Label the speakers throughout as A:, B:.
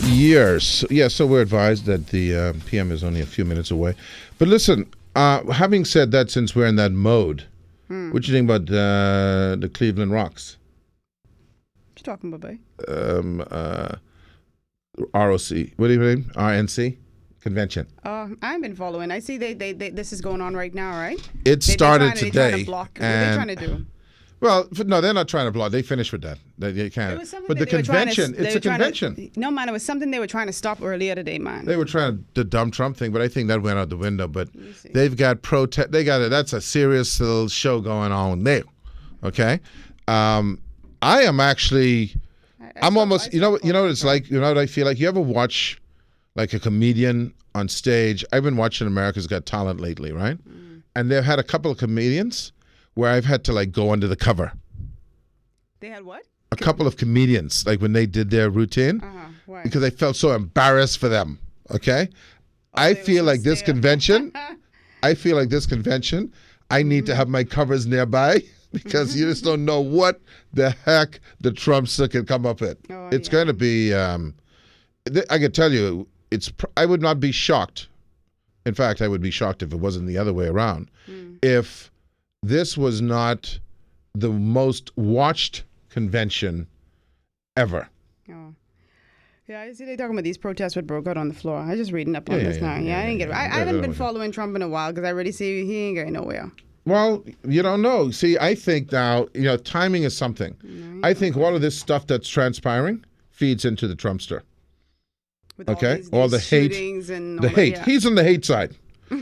A: years. Yeah, so we're advised that the PM is only a few minutes away. But listen, having said that, since we're in that mode, what do you think about the Cleveland Rocks?
B: What you talking about, babe?
A: ROC. What do you mean? RNC? Convention.
B: I haven't been following. I see they this is going on right now, right?
A: It started today.
B: They're trying to block. What are they trying to do?
A: Well, no, they're not trying to block. They finished with that. They can't. But the convention, it's a convention.
B: No, man, it was something they were trying to stop earlier today, man.
A: They were trying the dumb Trump thing, but I think that went out the window. But they've got protest. That's a serious little show going on there. Okay, I am actually. I'm almost. You know what it's like. You know what I feel like. You ever watch, like a comedian on stage? I've been watching America's Got Talent lately, right? And they've had a couple of comedians where I've had to like go under the cover.
B: They had what?
A: A couple of comedians, like when they did their routine,
B: why?
A: because I felt so embarrassed for them. Okay, I feel like this convention. I feel like this convention. I need to have my covers nearby because you just don't know what the heck the Trumpster can come up with. It's going to be. I can tell you, I would not be shocked. In fact, I would be shocked if it wasn't the other way around. If this was not the most watched convention ever.
B: Oh. Yeah, I see they talking about these protests that broke out on the floor. I just reading up on this now. I didn't get it. I haven't been following Trump in a while because I already see he ain't going nowhere.
A: Well, you don't know. See, I think now, timing is something. I think all of this stuff that's transpiring feeds into the Trumpster.
B: With
A: all the hate.
B: And
A: the hate. Yeah. He's on the hate side.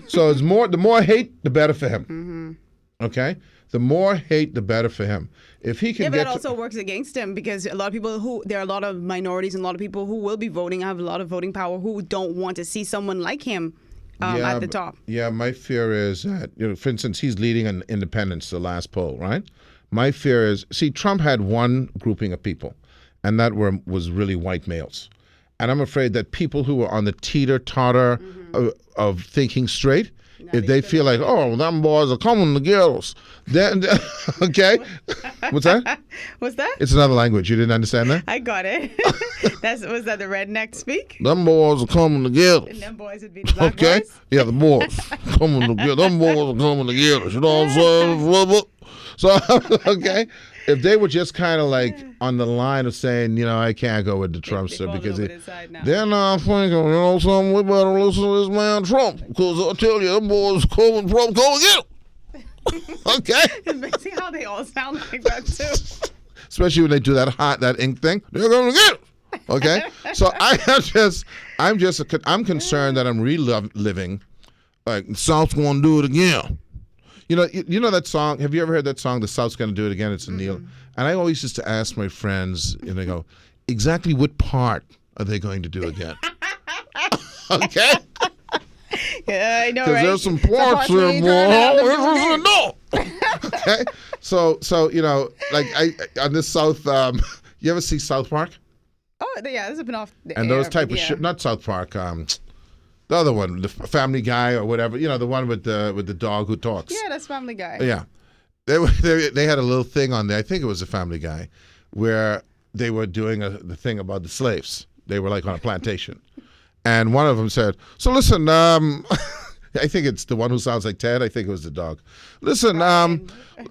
A: So the more hate, the better for him. Okay? The more hate, the better for him. If he can
B: but that also works against him because a lot of people there are a lot of minorities and a lot of people who will be voting, have a lot of voting power, who don't want to see someone like him at the top. Yeah,
A: my fear is that, for instance, he's leading on independents, the last poll, right? My fear is, Trump had one grouping of people, and that was really white males. And I'm afraid that people who are on the teeter-totter of thinking straight, if they feel like, oh, them boys are coming to get us, then, okay? What's that?
B: What's that?
A: It's another language. You didn't understand that?
B: I got it. Was that the redneck speak?
A: Them boys are coming to get us.
B: And them boys would be the black boys?
A: Yeah, the boys coming to get us. Them boys are coming to get us. You know what I'm saying? So, okay. If they were just kind of like on the line of saying, I can't go with the Trumpster because they're not thinking, something, we better listen to this man Trump because I tell you, them boys coming from go get him. Okay?
B: It's amazing how they all sound like that too.
A: Especially when they do that ink thing, they're going to get him. Okay? So I'm concerned that I'm reliving, like, South's going to do it again. You know that song? Have you ever heard that song, The South's Gonna Do It Again? It's a Neil. And I always used to ask my friends, and they go, exactly what part are they going to do again? Okay?
B: Yeah, I know,
A: right? Because there's some parts there, boy. No. Okay? So like on this South, you ever see South Park?
B: Oh, yeah, this has been off the
A: and
B: air,
A: those type of shit, not South Park, the other one, the Family Guy or whatever, the one with the dog who talks.
B: Yeah, that's Family Guy.
A: Yeah, they had a little thing on there. I think it was a Family Guy, where they were doing the thing about the slaves. They were like on a plantation, and one of them said, "So listen, I think it's the one who sounds like Ted. I think it was the dog. Listen,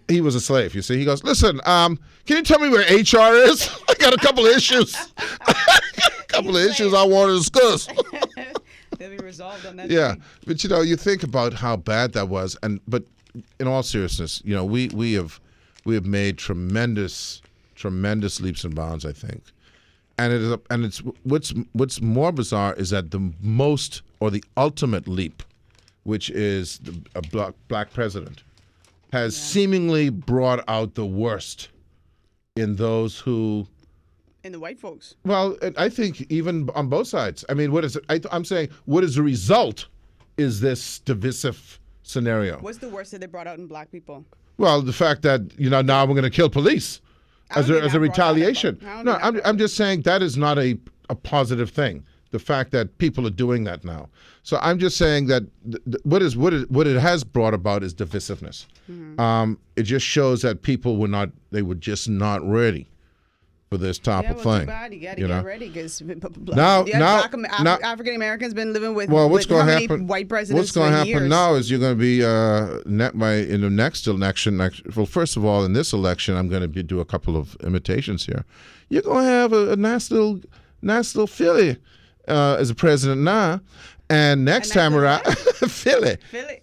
A: he was a slave. You see, he goes, listen, can you tell me where HR is? I got a couple of issues. Issues I want to discuss."
B: They'll be resolved on that.
A: Yeah, but you think about how bad that was, but in all seriousness, we have made tremendous leaps and bounds, I think, and it's what's more bizarre is that the most or the ultimate leap, which is a black president, has seemingly brought out the worst in those who.
B: In the white folks.
A: Well, I think even on both sides. I mean, what is it? I'm saying, what is the result? Is this divisive scenario?
B: What's the worst that they brought out in black people?
A: Well, the fact that now we're going to kill police as a retaliation. No, I'm just saying that is not a positive thing. The fact that people are doing that now. So I'm just saying that what it has brought about is divisiveness. It just shows that people were just not ready. for this type
B: Yeah,
A: of
B: well,
A: thing.
B: too bad. You got to
A: you
B: get
A: know?
B: ready because
A: Now-
B: African Americans been living with,
A: Well, what's
B: with how
A: going to
B: many
A: happen?
B: white presidents
A: What's going
B: for
A: to happen
B: years.
A: now is you're going to be in the next election. Well, first of all, in this election, I'm going to do a couple of imitations here. You're going to have a nice little Philly as a president now, and next time around, Philly.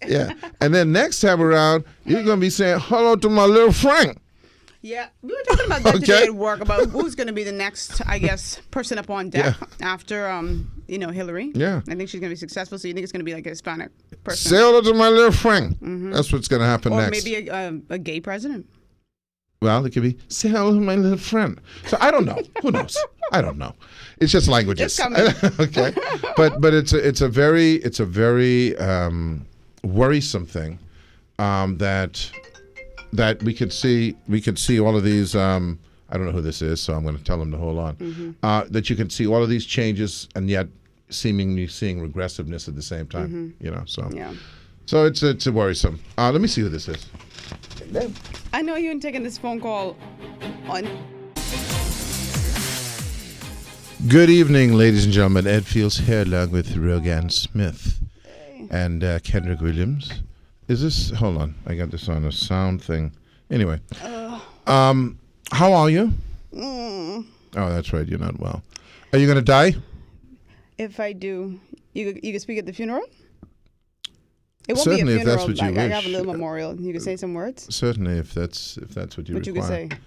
A: Yeah, and then next time around, you're going to be saying hello to my little Frank.
B: Yeah, we were talking about that today at work about who's going to be the next, I guess, person up on deck after, Hillary.
A: Yeah.
B: I think she's going to be successful. So you think it's going to be like a Hispanic person?
A: Say hello to my little Frank. That's what's going to happen
B: Or
A: next.
B: maybe a gay president.
A: Well, it could be say hello to my little friend. So I don't know. Who knows? I don't know. It's just languages.
B: It's coming.
A: Okay, but it's a very worrisome thing that we could see all of these. I don't know who this is, so I'm going to tell them to hold on. That you can see all of these changes and yet seemingly seeing regressiveness at the same time. So
B: Yeah.
A: so it's worrisome. Let me see who this is.
B: I know you ain't taking this phone call on.
A: Good evening, ladies and gentlemen. Ed Fields here along with Rogan Smith and Kendrick Williams. Is this? Hold on, I got this on a sound thing. Anyway, how are you? Oh, that's right. You're not well. Are you gonna die?
B: If I do, you can speak at the funeral. It won't
A: Certainly,
B: be a funeral.
A: if that's what you
B: I
A: wish.
B: have a little memorial. You can say some words.
A: Certainly, if that's what you
B: What you
A: require.
B: can say.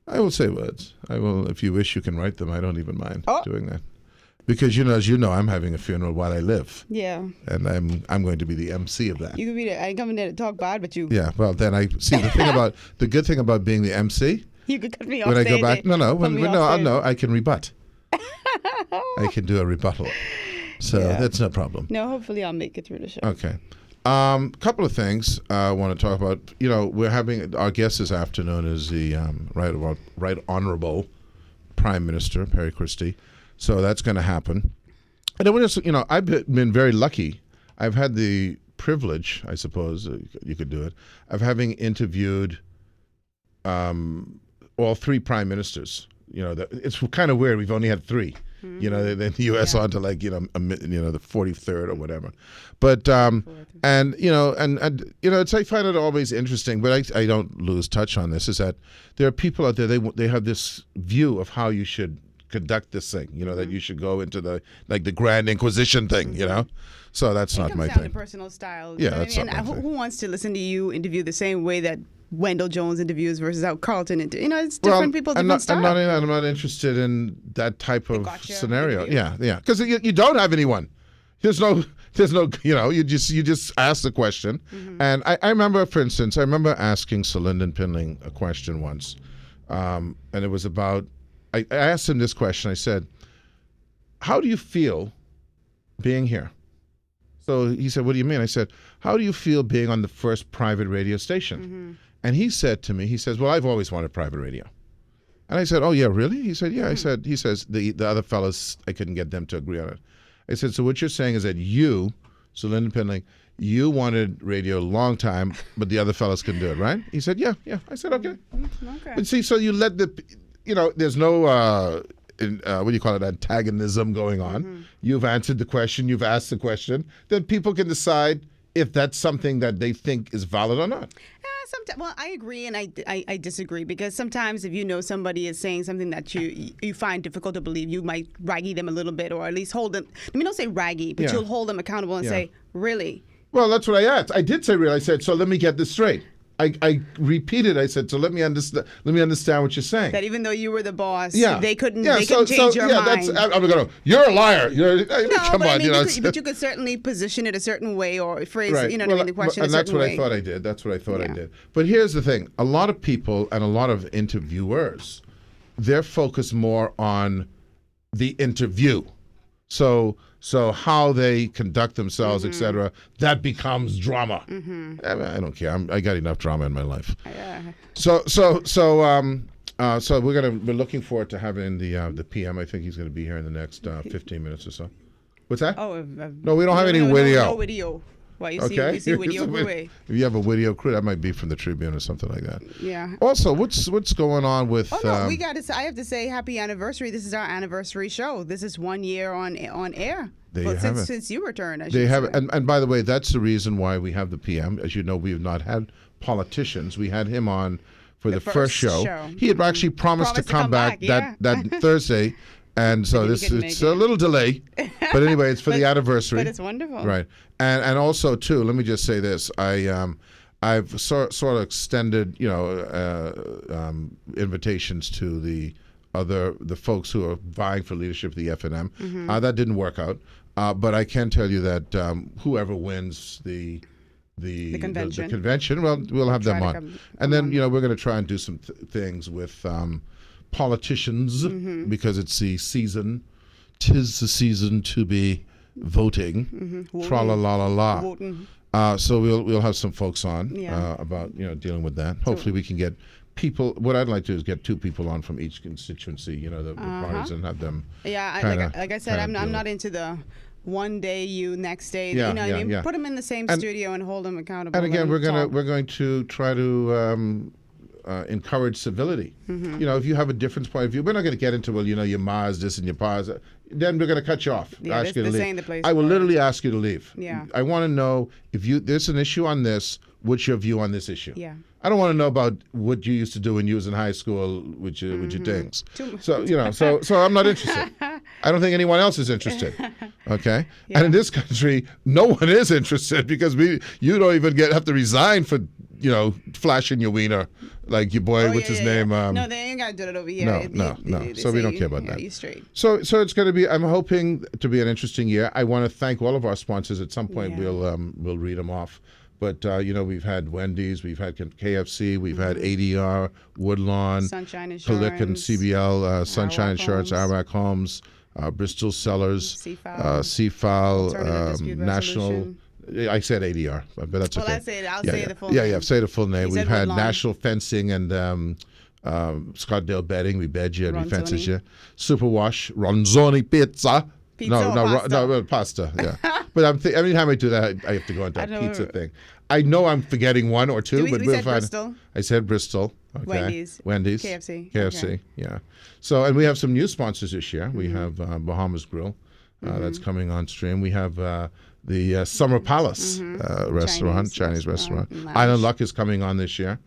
A: I will say words. I will. If you wish, you can write them. I don't even mind
B: Oh.
A: doing that, because as you know, I'm having a funeral while I live,
B: Yeah.
A: and I'm going to be the MC of that.
B: You could be there. I ain't coming there to talk bad, but you.
A: Yeah. Well, then I see the good thing about being the MC.
B: You could cut me off.
A: When I go
B: stage.
A: back,
B: Put me off stage.
A: I can rebut. I can do a rebuttal, so that's no problem.
B: No, hopefully I'll make it through the show.
A: Okay. Couple of things I want to talk about. We're having our guest this afternoon is the Right Honorable Prime Minister Perry Christie, so that's going to happen. And I want to, I've been very lucky. I've had the privilege, I suppose you could do it, of having interviewed all three prime ministers. It's kind of weird. We've only had three. Then the U.S. on to the 43rd or whatever. But I find it always interesting. But I don't lose touch on this. Is that there are people out there they have this view of how you should conduct this thing. That you should go into the Grand Inquisition thing. So that's not my
B: It comes down
A: thing.
B: to personal style.
A: Yeah, that's not my
B: who
A: thing.
B: wants to listen to you interview the same way that Wendell Jones interviews versus how Carlton interviews? It's different people, different style.
A: I'm not interested in that type of
B: gotcha
A: scenario.
B: interview.
A: Yeah, because you don't have anyone. There's no, you just ask the question. And I remember, for instance, asking Sir Lyndon Pinling a question once, and it was about. I asked him this question. I said, "How do you feel being here?" So he said, "What do you mean?" I said, "How do you feel being on the first private radio station?" And he said to me, he says, "Well, I've always wanted private radio." And I said, "Oh, yeah, really?" He said, "Yeah." He says, the other fellas, I couldn't get them to agree on it. I said, "So what you're saying is that you, Sir Lyndon Pinling, you wanted radio a long time, but the other fellas couldn't do it, right?" He said, yeah. I said, okay.
B: Okay.
A: But see, so you let there's no, what do you call it, antagonism going on. You've answered the question, you've asked the question, then people can decide if that's something that they think is valid or not.
B: Well, I agree and I disagree, because sometimes if somebody is saying something that you find difficult to believe, you might raggy them a little bit, or at least hold them. Don't say raggy, but you'll hold them accountable and say, really?
A: Well, that's what I asked. I did say really. I said, so let me get this straight. I repeated. I said, so let me understand. Let me understand what you're saying.
B: That even though you were the boss,
A: Yeah.
B: they couldn't.
A: Yeah,
B: they couldn't change your mind.
A: I'm going. You're a liar.
B: No,
A: come
B: but
A: on.
B: but you could certainly position it a certain way or phrase.
A: Right.
B: The question
A: and
B: a
A: that's
B: certain
A: what
B: way.
A: I thought I did. That's what I thought I did. But here's the thing: a lot of people and a lot of interviewers, they're focused more on the interview. So how they conduct themselves, etc. That becomes drama. I don't care. I got enough drama in my life. So we're looking forward to having the PM. I think he's going to be here in the next 15 minutes or so. What's that?
B: Oh,
A: No, we don't have any video.
B: No video. Well, you
A: Okay?
B: see Whittier Crew.
A: If you have a Whittier Crew, that might be from the Tribune or something like that.
B: Yeah.
A: Also, what's going on with?
B: Oh no, I have to say happy anniversary. This is our anniversary show. This is 1 year on air.
A: There you have it.
B: Since you returned,
A: They have it. And by the way, that's the reason why we have the PM. As you know, we have not had politicians. We had him on for the first show. He had actually promised to come back
B: yeah.
A: that Thursday. And so it's a little delay, but anyway, it's for the anniversary.
B: But it's wonderful,
A: right? And also too, let me just say this: I've sort of extended, invitations to the folks who are vying for leadership of the FNM. That didn't work out, but I can tell you that whoever wins the convention, well, we'll have them on, and then we're going to try and do some things with. Politicians, because it's the season. 'Tis the season to be voting. Tra la la la la. So we'll have some folks on about dealing with that. Hopefully we can get people. What I'd like to do is get 2 people on from each constituency. The parties, and have them.
B: Yeah, like I said, I'm not into the one day you, next day. Put them in the same studio and hold them accountable.
A: And again, we're going to try to. Encourage civility. If you have a different point of view, we're not going to get into your Ma's this and your Pa's. Then we're going to cut you off. Ask you to leave. I will literally ask you to leave.
B: Yeah.
A: I want to know if there's an issue on this. What's your view on this issue?
B: Yeah.
A: I don't want to know about what you used to do when you was in high school with your things. So so I'm not interested. I don't think anyone else is interested. Okay. Yeah. And in this country, no one is interested because you don't even have to resign for flashing your wiener like your boy. What's his name?
B: No, they ain't got to do it over here.
A: No. So we don't care about that.
B: You straight.
A: So it's going to be. I'm hoping to be an interesting year. I want to thank all of our sponsors. At some point, we'll read them off. But we've had Wendy's, we've had KFC, we've had ADR, Woodlawn,
B: Sunshine Insurance,
A: Pelican, CBL, Sunshine Insurance, Arac Homes, Bristol Cellars, CFAL, National. I said ADR, but that's okay.
B: Well, I'll say the full name.
A: Yeah, say the full name. We've had
B: Woodlawn.
A: National Fencing and Scottdale Bedding. We bed you and we fences you. Superwash, Ronzoni Pizza. No, pasta. Yeah, but every time I do that, I have to go into that pizza thing. I know I'm forgetting one or two, but we'll find.
B: Bristol.
A: I said Bristol. Okay. Wendy's.
B: KFC.
A: Okay. Yeah. So, and we have some new sponsors this year. We have Bahamas Grill that's coming on stream. We have the Summer Palace restaurant, Chinese restaurant. Island Luck is coming on this year.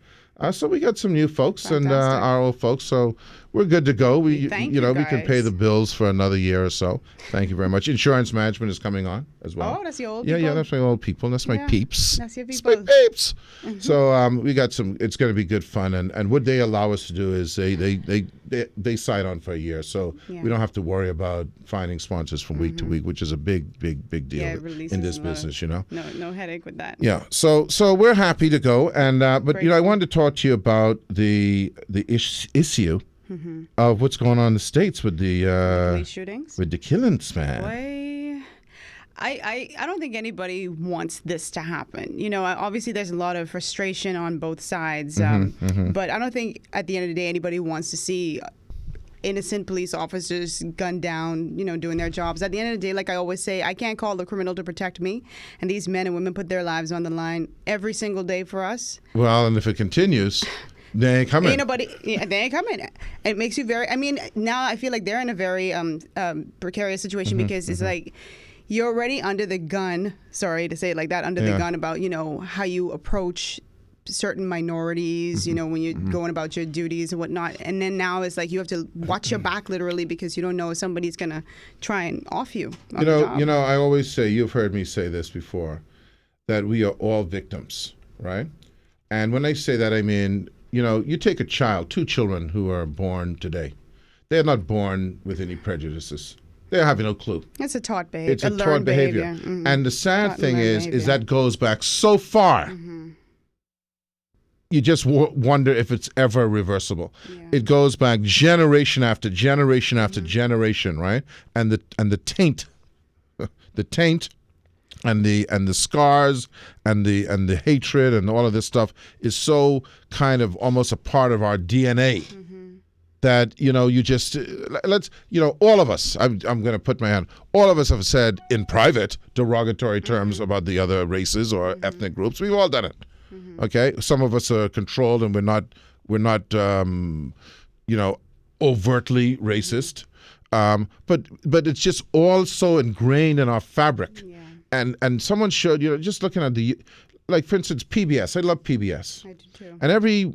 A: So we got some new folks and our old folks. So we're good to go. We can pay the bills for another year or so. Thank you very much. Insurance management is coming on as well.
B: Oh, that's your old people.
A: Yeah, that's my old people. That's my peeps.
B: That's your people.
A: That's my peeps. So we got some. It's going to be good fun. And what they allow us to do is they sign on for a year, so we don't have to worry about finding sponsors from week to week, which is a big deal in this business.
B: No headache with that.
A: Yeah. So we're happy to go. And but I wanted to talk to you about the issue of what's going on in the States with the
B: police shootings,
A: with the killings, man.
B: Boy, I don't think anybody wants this to happen. Obviously there's a lot of frustration on both sides, but I don't think at the end of the day anybody wants to see innocent police officers gunned down, doing their jobs. At the end of the day, like I always say, I can't call the criminal to protect me. And these men and women put their lives on the line every single day for us.
A: Well, and if it continues, they ain't coming.
B: They ain't coming. It makes you very, now I feel like they're in a very precarious situation because it's like, you're already under the gun, sorry to say it like that, under the gun about, how you approach certain minorities, when you're going about your duties and whatnot. And then now it's like you have to watch your back literally because you don't know if somebody's going to try and off you.
A: I always say, you've heard me say this before, that we are all victims, right? And when I say that, I mean, you take a child, 2 children who are born today. They're not born with any prejudices. They have no clue.
B: It's a taught behavior.
A: It's a taught behavior. And the sad thing is that goes back so far. You just wonder if it's ever reversible. Yeah. It goes back generation after generation after generation, right? And the taint, and the scars and the hatred and all of this stuff is so kind of almost a part of our DNA that, you just, let's, all of us, I'm going to put my hand, all of us have said in private derogatory terms about the other races or ethnic groups. We've all done it. Okay? Some of us are controlled and we're not overtly racist. But it's just all so ingrained in our fabric.
B: Yeah.
A: And someone showed, just looking at like for instance, PBS. I love PBS.
B: I do too.
A: And every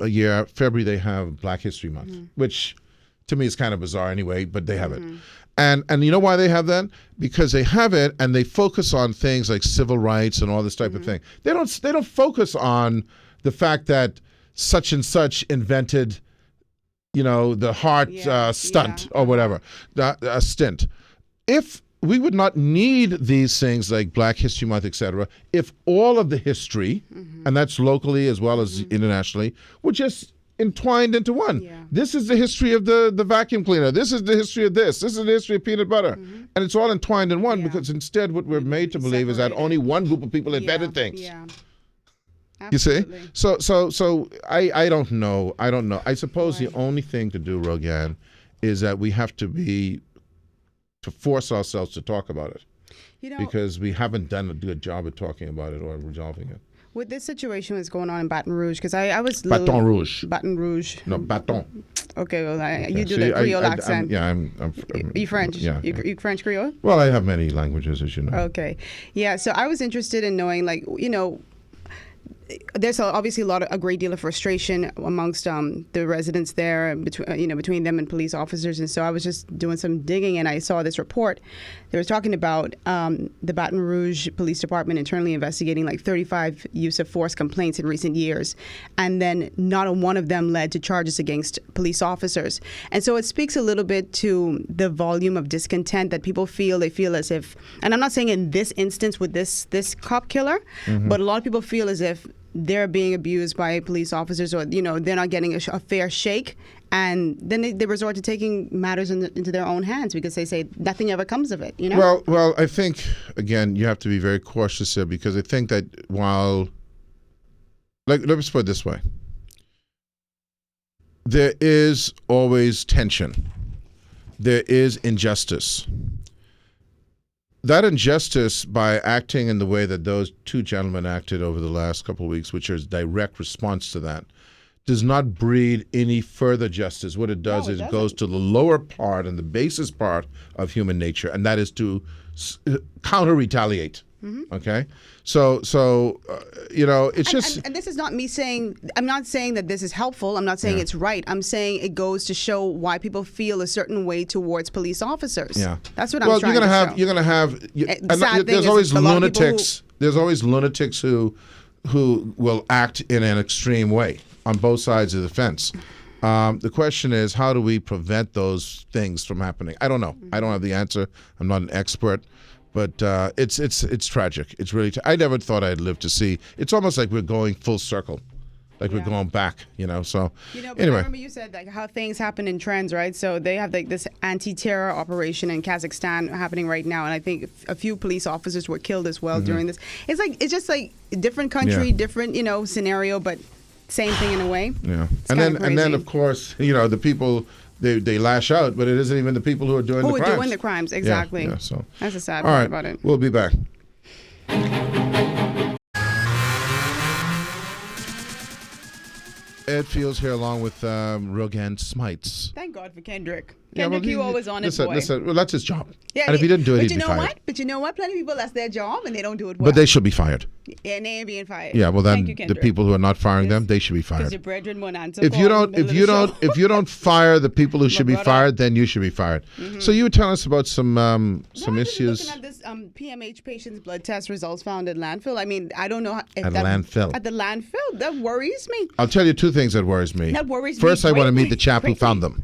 A: year, February, they have Black History Month, which to me is kind of bizarre anyway, but they have it. And you know why they have that? Because they have it and they focus on things like civil rights and all this type of thing. They don't focus on the fact that such and such invented the heart stunt or whatever, a stint. If we would not need these things like Black History Month, etc., if all of the history, and that's locally as well as internationally, were just entwined into one.
B: Yeah.
A: This is the history of the vacuum cleaner. This is the history of this. This is the history of peanut butter. And it's all entwined in one because instead what we're made to believe is that only one group of people invented things.
B: Yeah.
A: You see?
B: Absolutely.
A: So I don't know. I suppose the only thing to do, Rogan, is that we have to force ourselves to talk about it. Because we haven't done a good job of talking about it or resolving it.
B: With this situation that's going on in Baton Rouge, because I was
A: Baton Rouge.
B: Baton Rouge.
A: No, Baton.
B: Okay, well, you do the Creole accent.
A: I'm
B: You French?
A: Yeah.
B: You French Creole?
A: Well, I have many languages, as you know.
B: Okay. Yeah, so I was interested in knowing, there's obviously a great deal of frustration amongst the residents there, between them and police officers. And so I was just doing some digging, and I saw this report. They were talking about the Baton Rouge Police Department internally investigating 35 use of force complaints in recent years, and then not one of them led to charges against police officers. And so it speaks a little bit to the volume of discontent that people feel. They feel as if, and I'm not saying in this instance with this cop killer, but a lot of people feel as if they're being abused by police officers, or they're not getting a fair shake, and then they resort to taking matters into their own hands because they say nothing ever comes of it.
A: Well, I think again you have to be very cautious here, because I think that while, let's put it this way, there is always tension, there is injustice. That injustice, by acting in the way that those two gentlemen acted over the last couple of weeks, which is direct response to that, does not breed any further justice. What it does is it goes to the lower part and the basest part of human nature, and that is to counter-retaliate. Okay? So it's just...
B: And this is not me saying... I'm not saying that this is helpful. I'm not saying it's right. I'm saying it goes to show why people feel a certain way towards police officers.
A: Yeah.
B: That's what I'm trying to show.
A: You're going to have... There's always lunatics. There's always lunatics who will act in an extreme way on both sides of the fence. The question is, how do we prevent those things from happening? I don't know. I don't have the answer. I'm not an expert. But it's tragic. It's really. I never thought I'd live to see. It's almost like we're going full circle, like we're going back. So
B: but
A: anyway.
B: I remember you said how things happen in trends, right? So they have this anti-terror operation in Kazakhstan happening right now, and I think a few police officers were killed as well during this. It's just like different country, different scenario, but same thing in a way.
A: Yeah, and then of course the people. They lash out, but it isn't even the people who are doing the crimes.
B: Who are doing the crimes, exactly.
A: Yeah, so.
B: That's the sad part about it.
A: We'll be back. Ed Fields here along with Rogan Smites.
B: Thank God for Kendrick. Kendrick, you always on it, boy.
A: Listen, well, that's his job.
B: Yeah,
A: and if he didn't do it, he'd be fired.
B: But you know what? Plenty of people, that's their job, and they don't do it well.
A: But they should be fired.
B: Yeah, and they ain't being fired.
A: Yeah, well then,
B: Thank you,
A: the people who are not firing them, they should be
B: Because
A: fired.
B: your brethren won't answer.
A: If you don't fire the people who should be fired, then you should be fired. So you were telling us about some issues.
B: Looking at this PMH patient's blood test results found at landfill. I mean, I don't know if
A: landfill.
B: At the landfill, that worries me.
A: I'll tell you two things that worries me.
B: That worries me.
A: First, I want to meet the chap who found them.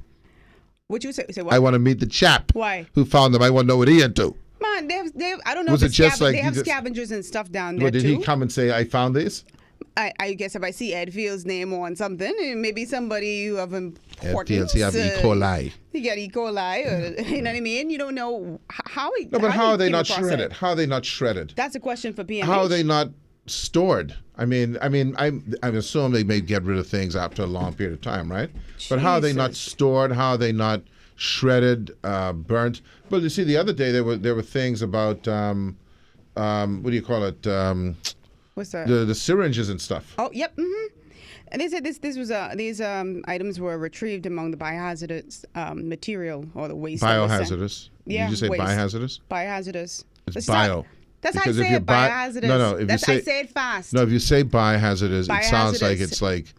B: What you say? What?
A: I want to meet the chap.
B: Why?
A: Who found them. I want to know what he into.
B: Man, they have I don't know.
A: Was
B: if
A: it just like
B: they have scavengers and stuff down there
A: What, did
B: too.
A: he come and say, I found these?
B: I guess if I see Ed Fields' name on something, maybe somebody of importance.
A: Ed Fields, he have E. coli.
B: He got E. coli, or, you know what I mean? You don't know how he.
A: No, but how are they not
B: shredded?
A: How are they not shredded?
B: That's a question for PMH.
A: How are they not stored. I assume they may get rid of things after a long period of time, right? But how are they not stored? How are they not shredded, burnt? But you see, the other day there were things about what do you call it?
B: What's that?
A: The syringes and stuff.
B: Oh, yep. Mm-hmm. And they said these items were retrieved among the biohazardous material or the waste.
A: Biohazardous.
B: Yeah.
A: Did you say
B: waste.
A: Biohazardous?
B: Biohazardous.
A: It's bio.
B: That's how I
A: Because if
B: say
A: you
B: it.
A: buy-
B: Biohazardous.
A: No, if you say-
B: I say it fast.
A: No, if you say biohazardous, it sounds like
B: Biohazardous.
A: it's like,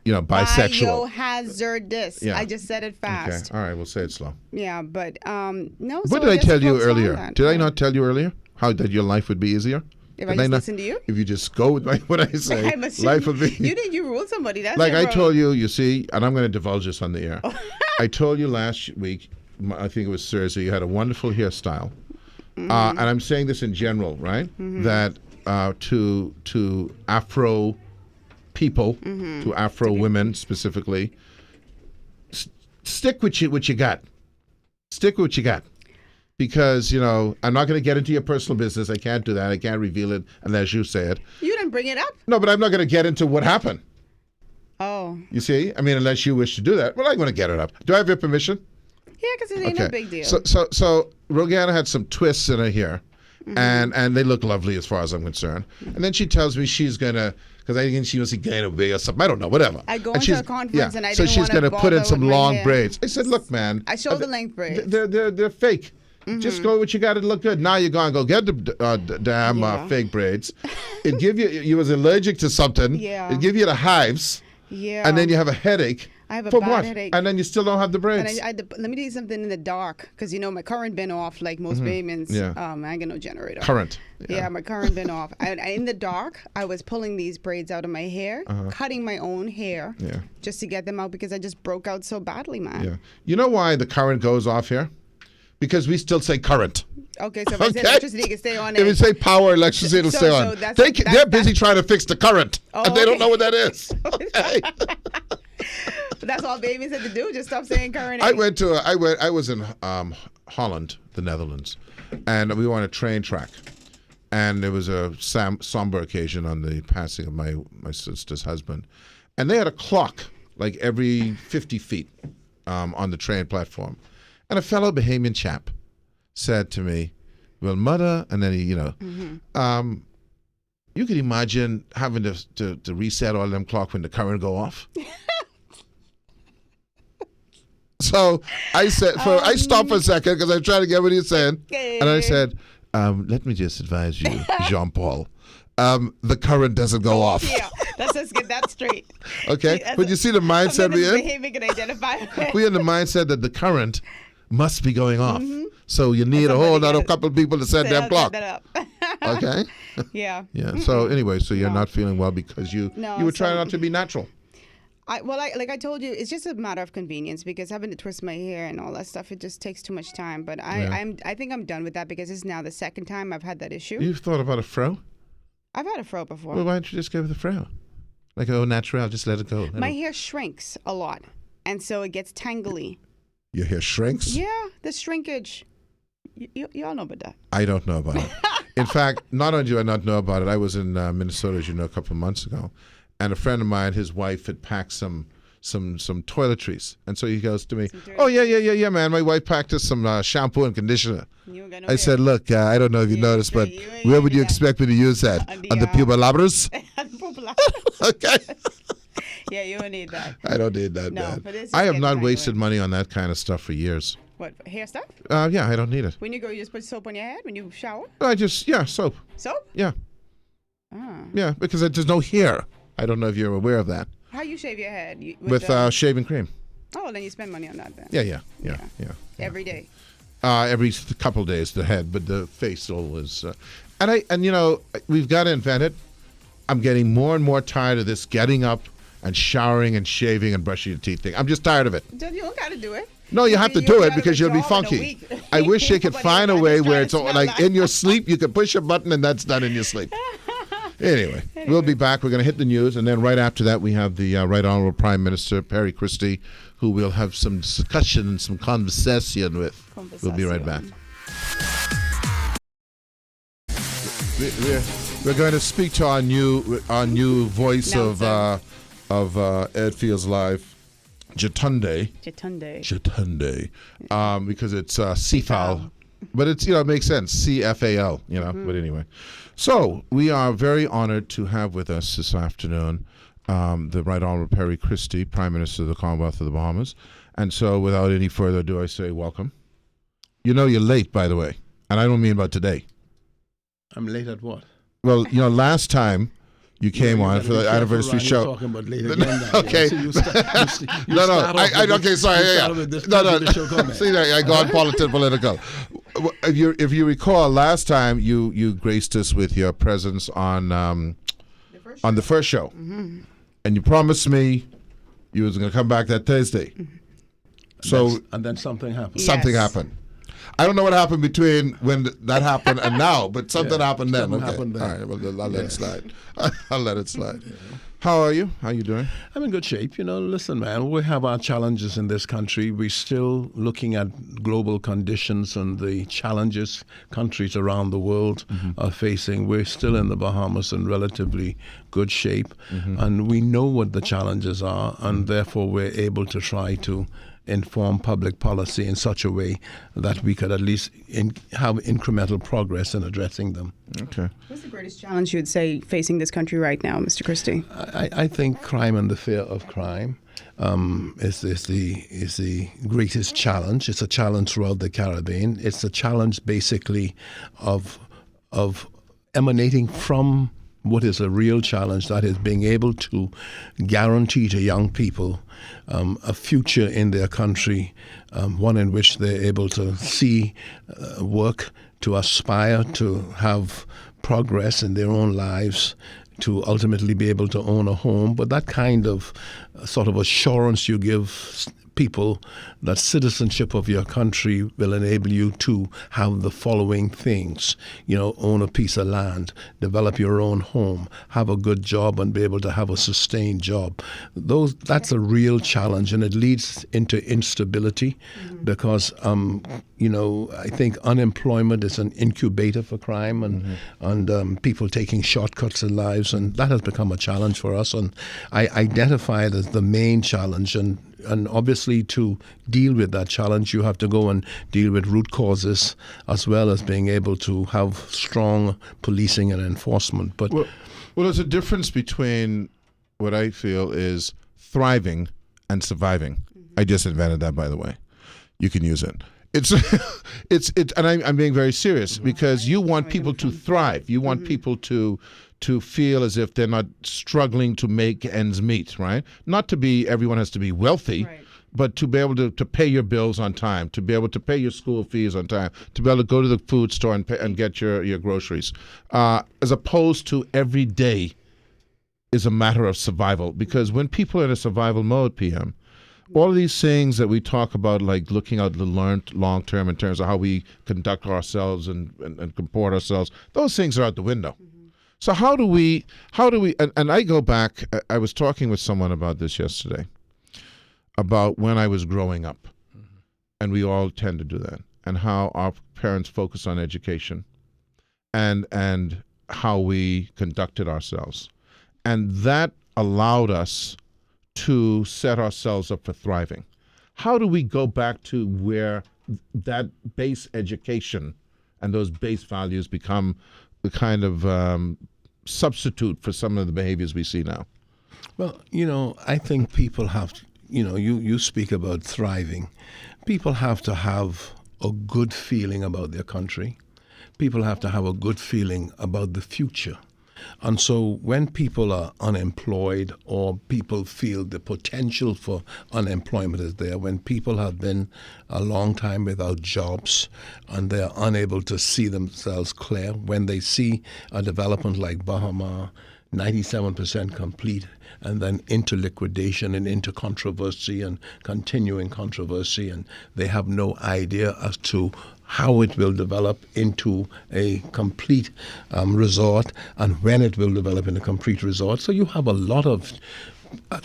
A: bisexual.
B: Biohazardous.
A: Yeah.
B: I just said it
A: Okay.
B: fast.
A: All right, we'll say it slow.
B: Yeah, but no.
A: What
B: so
A: did I
B: just
A: tell you
B: focus on
A: earlier?
B: that.
A: Did I not tell you earlier how that your life would be easier?
B: If
A: Did
B: I just
A: not?
B: listen to you?
A: If you just go with what I say,
B: I'm assuming
A: life would be.
B: You ruled somebody. That's
A: Like
B: your
A: I
B: role.
A: told you, you see, and I'm going to divulge this on the air. I told you last week, I think it was Thursday, you had a wonderful hairstyle. And I'm saying this in general, right? That to Afro people, to Afro women specifically, stick with what you got. Stick with what you got. Because, I'm not going to get into your personal business. I can't do that. I can't reveal it unless you say it.
B: You didn't bring it up.
A: No, but I'm not going to get into what happened.
B: Oh.
A: You see? Unless you wish to do that. Well, I'm going to get it up. Do I have your permission?
B: Yeah, because it ain't no big deal.
A: So Rogana had some twists in her hair, and they look lovely as far as I'm concerned. And then she tells me she's gonna, because I think she wants to gain a weight or something. I don't know, whatever.
B: I go
A: And
B: into
A: she's-
B: a conference and I
A: so
B: didn't
A: she's
B: wanna
A: gonna put in
B: bother
A: some
B: with my
A: long
B: hair.
A: braids. I said, look, man.
B: I showed the length braids.
A: They're fake. Just go with what you got to look good. Now you're going to go get the damn
B: Yeah.
A: fake braids. It give you was allergic to something.
B: Yeah.
A: It give you the hives,
B: Yeah.
A: and then you have a headache.
B: I have a
A: For
B: bad
A: what?
B: headache.
A: And then you still don't have the
B: And
A: braids.
B: let me tell you something in the dark, because my current been off like most babies.
A: Yeah.
B: I ain't got no generator.
A: Current.
B: Yeah, my current been off. In the dark, I was pulling these braids out of my hair, cutting my own hair,
A: Yeah.
B: just to get them out because I just broke out so badly, man.
A: Yeah. You know why the current goes off here? Because we still say current.
B: Okay, so if I say electricity, it can stay on
A: If we
B: it.
A: say power, electricity, it'll
B: So-
A: stay
B: so
A: on.
B: that's-
A: They're busy trying to fix the current, and they don't
B: okay.
A: know what that is. Okay.
B: But that's all babies had to do. Just stop saying current.
A: I was in Holland, the Netherlands, and we were on a train track, and there was a somber occasion on the passing of my sister's husband, and they had a clock like every 50 feet on the train platform, and a fellow Bahamian chap said to me, "Well, mother," and then he, you could imagine having to reset all them clock when the current go off. So I said, I stopped for a second because I was trying to get what he said, and I said, "Let me just advise you, Jean-Paul, the current doesn't go off."
B: Yeah, let's get that straight.
A: Okay,
B: That's
A: but you see the mindset we in.
B: Behavior can identify.
A: We in the mindset that the current must be going off, so you need a whole other couple of people to set that clock. Okay.
B: Yeah.
A: Yeah. So anyway, so you're not feeling well because you were trying not to be natural.
B: Like I told you, it's just a matter of convenience because having to twist my hair and all that stuff, it just takes too much time. But I think I'm done with that because it's now the second time I've had that issue.
A: You've thought about a fro?
B: I've had a fro before.
A: Well, why don't you just go with a fro? Like, natural, just let it go.
B: My hair shrinks a lot, and so it gets tangly.
A: Your hair shrinks?
B: Yeah, the shrinkage. You all know about that.
A: I don't know about it. In fact, not only do I not know about it, I was in Minnesota, as you know, a couple of months ago, and a friend of mine, his wife had packed some toiletries, and so he goes to me, "Oh yeah, man, my wife packed us some shampoo and conditioner."
B: You ain't got no
A: I said, "Look, I don't know if you noticed, but
B: you ain't
A: where would
B: do
A: you
B: that.
A: expect me to use that? On the pubic labras?" Okay.
B: Yeah, you don't need that.
A: I don't need that,
B: No,
A: man.
B: but it's just
A: I have
B: getting
A: not
B: anyway.
A: wasted money on that kind of stuff for years.
B: What, hair stuff?
A: Yeah, I don't need it.
B: When you go, you just put soap on your head when you shower?
A: Soap.
B: Soap?
A: Yeah,
B: Ah.
A: yeah, because there's no hair. I don't know if you're aware of that.
B: How you shave your head?
A: With shaving cream.
B: Oh, then you spend money on that then.
A: Yeah.
B: Every day.
A: Every couple days, the head, but the face always. And we've got to invent it. I'm getting more and more tired of this getting up and showering and shaving and brushing your teeth thing. I'm just tired of it.
B: You don't got to do it.
A: No, you have to
B: You
A: do it
B: got
A: because
B: a
A: you'll be
B: job in a
A: funky.
B: week.
A: I wish they could
B: Nobody-
A: find a
B: I'm
A: way
B: just
A: where
B: trying
A: it's
B: to
A: all,
B: smell
A: like
B: that.
A: in your sleep, you can push a button and that's done in your sleep. Anyway, we'll be back. We're going to hit the news, and then right after that, we have the Right Honorable Prime Minister Perry Christie, who we'll have some discussion and some conversation with. We'll be right back. We're We're going to speak to our new voice of Ed Fields Live, Jatunde, because it's CFAL, but it's it makes sense, CFAL, But anyway, so we are very honored to have with us this afternoon the Right Honorable Perry Christie, Prime Minister of the Commonwealth of the Bahamas, and so without any further ado, I say welcome. You're late, by the way, and I don't mean about today.
C: I'm late at what?
A: Well, last time you came on for the anniversary show.
C: Talking about late again.
A: Okay.
C: So okay,
A: sorry. See, I got political. If you recall, last time you graced us with your presence on the first show, and you promised me you was going to come back that Thursday.
C: Mm-hmm.
A: So
C: and then something happened.
A: Something happened. I don't know what happened between when that happened and now, but something happened then.
C: Something happened then.
A: All right, well, I'll let it slide. I'll let it slide. Yeah. How are you? How are you doing?
C: I'm in good shape. Listen, man, we have our challenges in this country. We're still looking at global conditions and the challenges countries around the world are facing. We're still in the Bahamas in relatively good shape, and we know what the challenges are, and therefore we're able to try to inform public policy in such a way that we could at least have incremental progress in addressing them.
A: Okay.
B: What's the greatest challenge you would say facing this country right now, Mr. Christie?
C: I think crime and the fear of crime is the greatest challenge. It's a challenge throughout the Caribbean. It's a challenge basically of emanating from what is a real challenge, that is being able to guarantee to young people a future in their country, one in which they're able to see work, to aspire to have progress in their own lives, to ultimately be able to own a home. But that kind of sort of assurance you give people that citizenship of your country will enable you to have the following things, own a piece of land, develop your own home, have a good job and be able to have a sustained job. That's a real challenge, and it leads into instability because, I think unemployment is an incubator for crime and people taking shortcuts in lives, and that has become a challenge for us, and I identify it as the main challenge. And obviously, to deal with that challenge, you have to go and deal with root causes as well as being able to have strong policing and enforcement. But
A: well, there's a difference between what I feel is thriving and surviving. I just invented that, by the way. You can use it. It's and I'm being very serious because you want people to thrive. You want people to feel as if they're not struggling to make ends meet, right? Not to be, everyone has to be wealthy, right, but to be able to pay your bills on time, to be able to pay your school fees on time, to be able to go to the food store and get your groceries, as opposed to every day is a matter of survival. Because when people are in a survival mode, PM, all of these things that we talk about, like looking out the long term in terms of how we conduct ourselves and comport ourselves, those things are out the window. So how do we, and I go back, I was talking with someone about this yesterday, about when I was growing up, and we all tend to do that, and how our parents focused on education and how we conducted ourselves. And that allowed us to set ourselves up for thriving. How do we go back to where that base education and those base values become the kind of substitute for some of the behaviors we see now?
C: Well, I think people have to, you speak about thriving. People have to have a good feeling about their country. People have to have a good feeling about the future. And so when people are unemployed or people feel the potential for unemployment is there, when people have been a long time without jobs and they are unable to see themselves clear, when they see a development like Bahama, 97% complete, and then into liquidation and into controversy and continuing controversy, and they have no idea as to how it will develop into a complete resort and when it will develop in a complete resort. So you have a lot of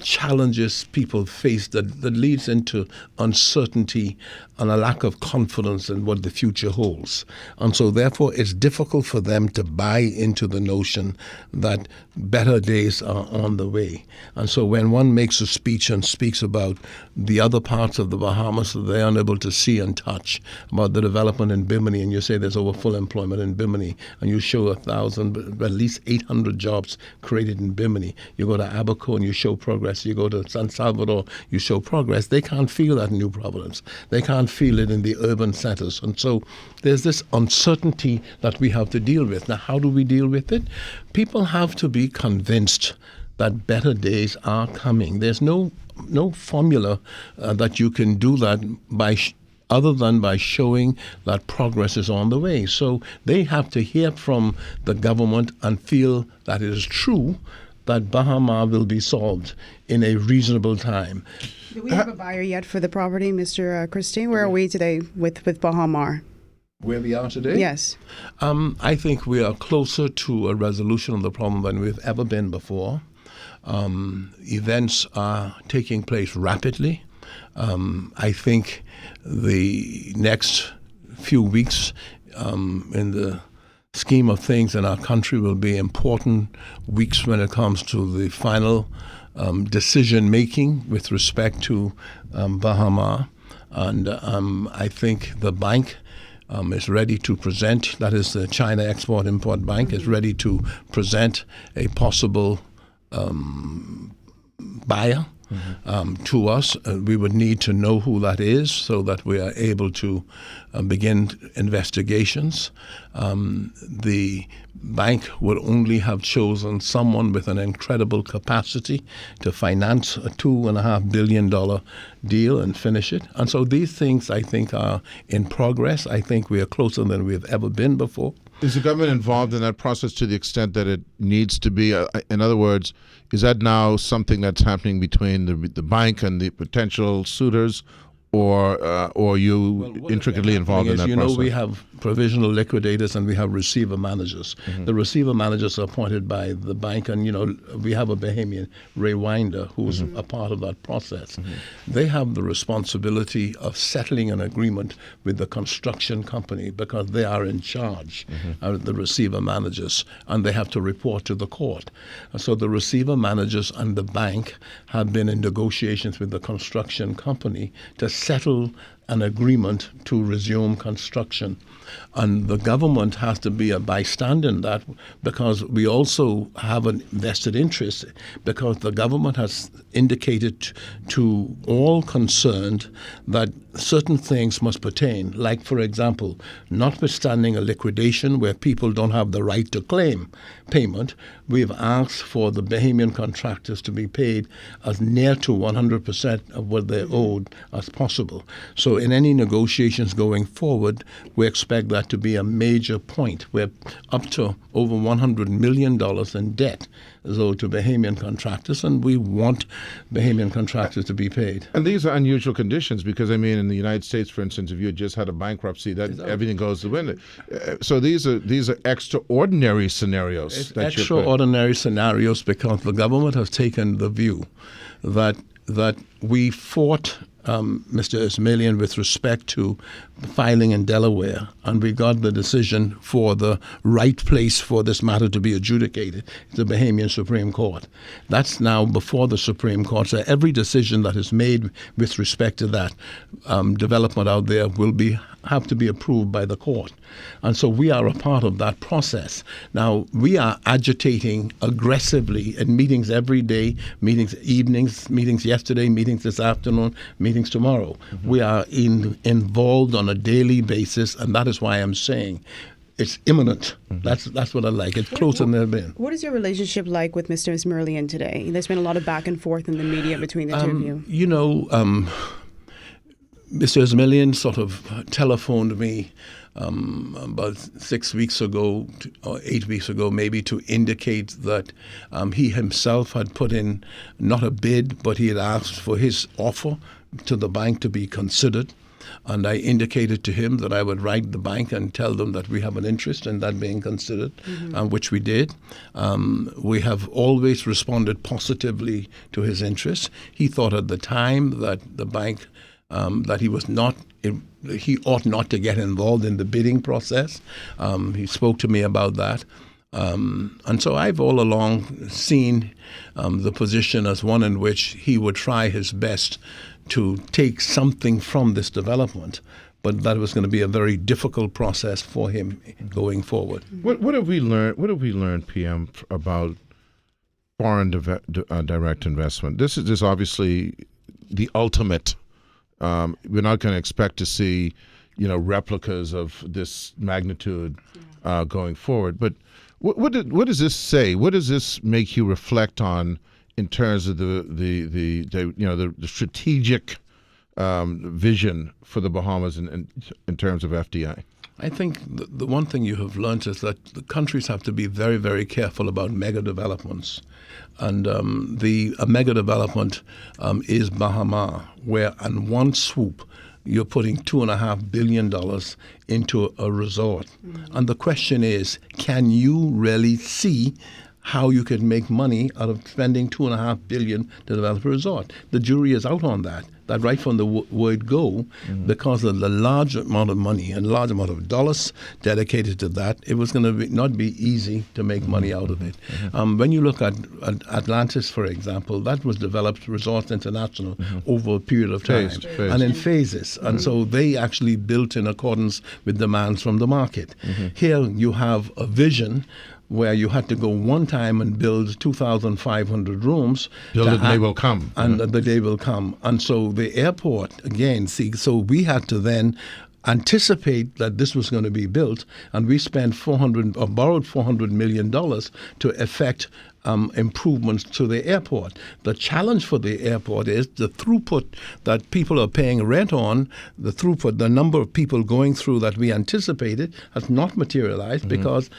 C: challenges people face that leads into uncertainty and a lack of confidence in what the future holds. And so therefore it's difficult for them to buy into the notion that better days are on the way. And so when one makes a speech and speaks about the other parts of the Bahamas that they're unable to see and touch, about the development in Bimini, and you say there's over full employment in Bimini, and you show 1,000, at least 800 jobs created in Bimini. You go to Abaco and you show progress. You go to San Salvador, you show progress. They can't feel that in New Providence. They can't feel it in the urban centers. And so there's this uncertainty that we have to deal with. Now, how do we deal with it? People have to be convinced that better days are coming. There's no formula that you can do that by other than by showing that progress is on the way. So they have to hear from the government and feel that it is true that Bahama will be solved in a reasonable time.
B: Do we have a buyer yet for the property, Mr. Christie? Where are we today with Bahamar?
C: Where we are today?
B: Yes.
C: I think we are closer to a resolution of the problem than we've ever been before. Events are taking place rapidly. I think the next few weeks in the scheme of things in our country will be important weeks when it comes to the final decision making with respect to Bahama. And I think the bank is ready to present, that is the China Export-Import Bank, is ready to present a possible buyer to us. We would need to know who that is so that we are able to begin investigations. The bank would only have chosen someone with an incredible capacity to finance a $2.5 billion deal and finish it. And so these things, I think, are in progress. I think we are closer than we've ever been before.
A: Is the government involved in that process to the extent that it needs to be? In other words, is that now something that's happening between the bank and the potential suitors, or are you intricately involved in that process?
C: You know, we have provisional liquidators and we have receiver managers. Mm-hmm. The receiver managers are appointed by the bank, and we have a Bahamian, Ray Winder, who's a part of that process. Mm-hmm. They have the responsibility of settling an agreement with the construction company because they are in charge, the receiver managers, and they have to report to the court. So the receiver managers and the bank have been in negotiations with the construction company to settle an agreement to resume construction. And the government has to be a bystander in that because we also have a vested interest, because the government has indicated to all concerned that certain things must pertain. Like, for example, notwithstanding a liquidation where people don't have the right to claim payment, we've asked for the Bahamian contractors to be paid as near to 100% of what they're owed as possible. So in any negotiations going forward, we expect that to be a major point. We're up to over $100 million in debt is owed to Bahamian contractors, and we want Bahamian contractors to be paid.
A: And these are unusual conditions because, in the United States, for instance, if you had just had a bankruptcy, that everything goes to the window. So these are extraordinary scenarios.
C: It's extraordinary scenarios because the government has taken the view that we fought Mr. Ismailian with respect to filing in Delaware, and we got the decision for the right place for this matter to be adjudicated, the Bahamian Supreme Court. That's now before the Supreme Court, so every decision that is made with respect to that development out there will have to be approved by the court. And so we are a part of that process. Now, we are agitating aggressively in meetings every day, meetings evenings, meetings yesterday, meetings this afternoon, meetings tomorrow. Mm-hmm. We are involved on a daily basis, and that is why I'm saying it's imminent. Mm-hmm. That's what I like. It's closer than it's been.
B: What is your relationship like with Mr. Ismailian today? There's been a lot of back and forth in the media between the two of you.
C: Mr. Ismailian sort of telephoned me about 6 weeks ago or 8 weeks ago maybe to indicate that he himself had put in not a bid, but he had asked for his offer to the bank to be considered. And I indicated to him that I would write the bank and tell them that we have an interest in that being considered, which we did. We have always responded positively to his interest. He thought at the time that the bank, that he ought not to get involved in the bidding process. He spoke to me about that. And so I've all along seen the position as one in which he would try his best to take something from this development, but that was going to be a very difficult process for him going forward.
D: What have we learned? What have we learned, PM, about foreign direct investment? This is obviously the ultimate. We're not going to expect to see, replicas of this magnitude going forward. But what does this say? What does this make you reflect on in terms of the strategic vision for the Bahamas in terms of FDI?
C: I think the one thing you have learned is that the countries have to be very, very careful about mega developments. And a mega development is Bahama, where in one swoop you're putting $2.5 billion into a resort. And the question is, can you really see how you can make money out of spending $2.5 billion to develop a resort? The jury is out on that right from the word go, because of the large amount of money and large amount of dollars dedicated to that, it was going to not be easy to make money out of it. When you look at Atlantis, for example, that was developed Resorts International over a period of time and in phases. And so they actually built in accordance with demands from the market. Here you have a vision where you had to go one time and build 2,500 rooms.
D: Build it, they will come.
C: And the day will come. And so the airport, again, so we had to then anticipate that this was going to be built, and we spent borrowed $400 million to effect improvements to the airport. The challenge for the airport is the throughput that people are paying rent on, the number of people going through that we anticipated has not materialized because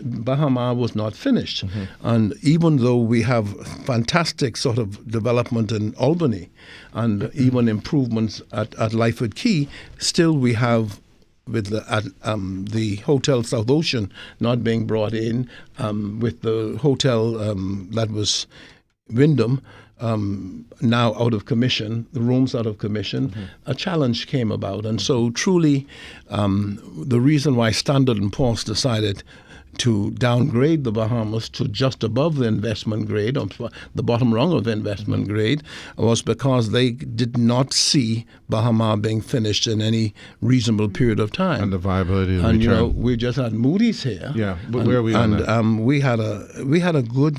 C: Bahama was not finished. And even though we have fantastic sort of development in Albany and even improvements at Lyford Key, still we have with the Hotel South Ocean not being brought in, with the hotel that was Wyndham now out of commission, the rooms out of commission, a challenge came about. And so truly the reason why Standard & Poor's decided to downgrade the Bahamas to just above the investment grade, or the bottom rung of the investment grade, was because they did not see Bahama being finished in any reasonable period of time.
D: And the viability of the return.
C: We just had Moody's here.
D: Yeah, but where are we on that?
C: We had a good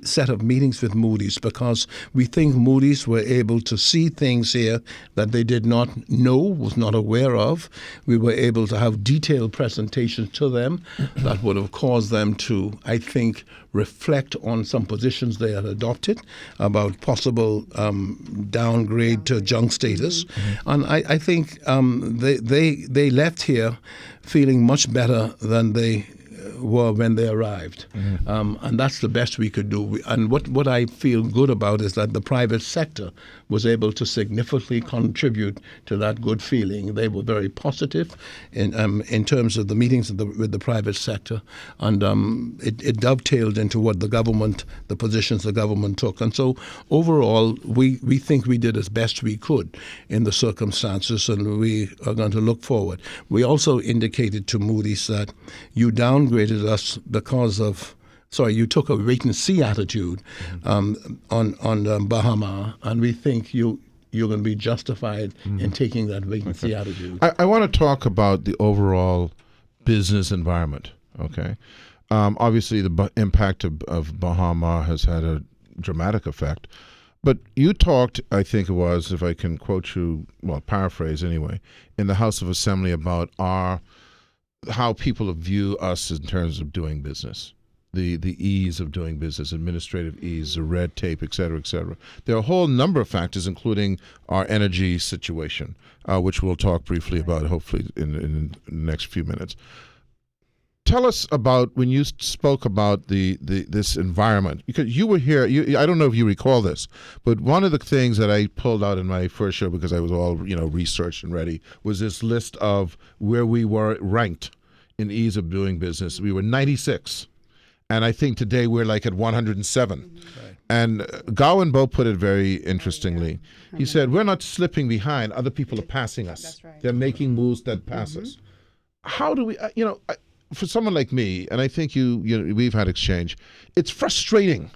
C: set of meetings with Moody's, because we think Moody's were able to see things here that they did not know, was not aware of. We were able to have detailed presentations to them that would have caused them to, I think, reflect on some positions they had adopted about possible downgrade to junk status. And I think they left here feeling much better than they were when they arrived. And that's the best we could do. And what I feel good about is that the private sector was able to significantly contribute to that good feeling. They were very positive in terms of the meetings with the private sector, and it dovetailed into what the positions the government took. And so overall, we think we did as best we could in the circumstances, and we are going to look forward. We also indicated to Moody's that you downgraded us because of you took a wait-and-see attitude on Bahama, and we think you're going to be justified in taking that wait-and-see attitude.
D: I want to talk about the overall business environment, okay? Obviously, the impact of Bahama has had a dramatic effect, but you talked, I think it was, if I can quote you, well, paraphrase anyway, in the House of Assembly about how people view us in terms of doing business. The ease of doing business, administrative ease, the red tape, et cetera, et cetera. There are a whole number of factors, including our energy situation, which we'll talk briefly about, hopefully, in the next few minutes. tell us about when you spoke about this environment, because you were here. I don't know if you recall this, but one of the things that I pulled out in my first show, because I was all researched and ready, was this list of where we were ranked in ease of doing business. We were 96, and I think today we're like at 107. Right. And Gowan Bo put it very interestingly. He said, "We're not slipping behind; other people are passing us.
B: That's right.
D: They're making moves that pass us." How do we, for someone like me, and I think we've had exchange, it's frustrating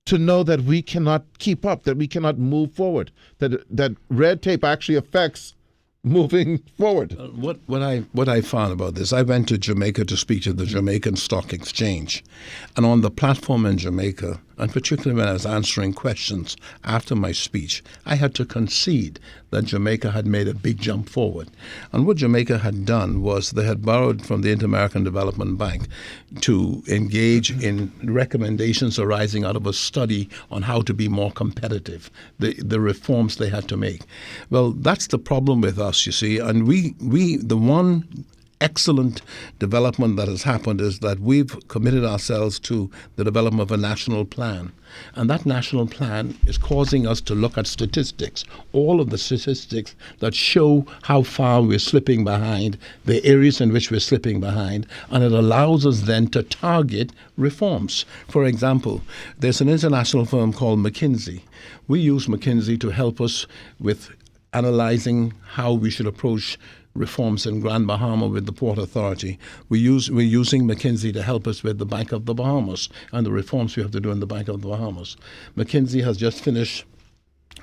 D: to know that we cannot keep up, that we cannot move forward, that red tape actually affects moving forward.
C: What I found about this, I went to Jamaica to speak to the Jamaican Stock Exchange, and on the platform in Jamaica, and particularly when I was answering questions after my speech, I had to concede that Jamaica had made a big jump forward. And what Jamaica had done was they had borrowed from the Inter-American Development Bank to engage in recommendations arising out of a study on how to be more competitive, the reforms they had to make. Well, that's the problem with us, you see, and we the one excellent development that has happened is that we've committed ourselves to the development of a national plan. And that national plan is causing us to look at statistics, all of the statistics that show how far we're slipping behind, the areas in which we're slipping behind, and it allows us then to target reforms. For example, there's an international firm called McKinsey. We use McKinsey to help us with analyzing how we should approach reforms in Grand Bahama with the Port Authority. We're using McKinsey to help us with the Bank of the Bahamas and the reforms we have to do in the Bank of the Bahamas. McKinsey has just finished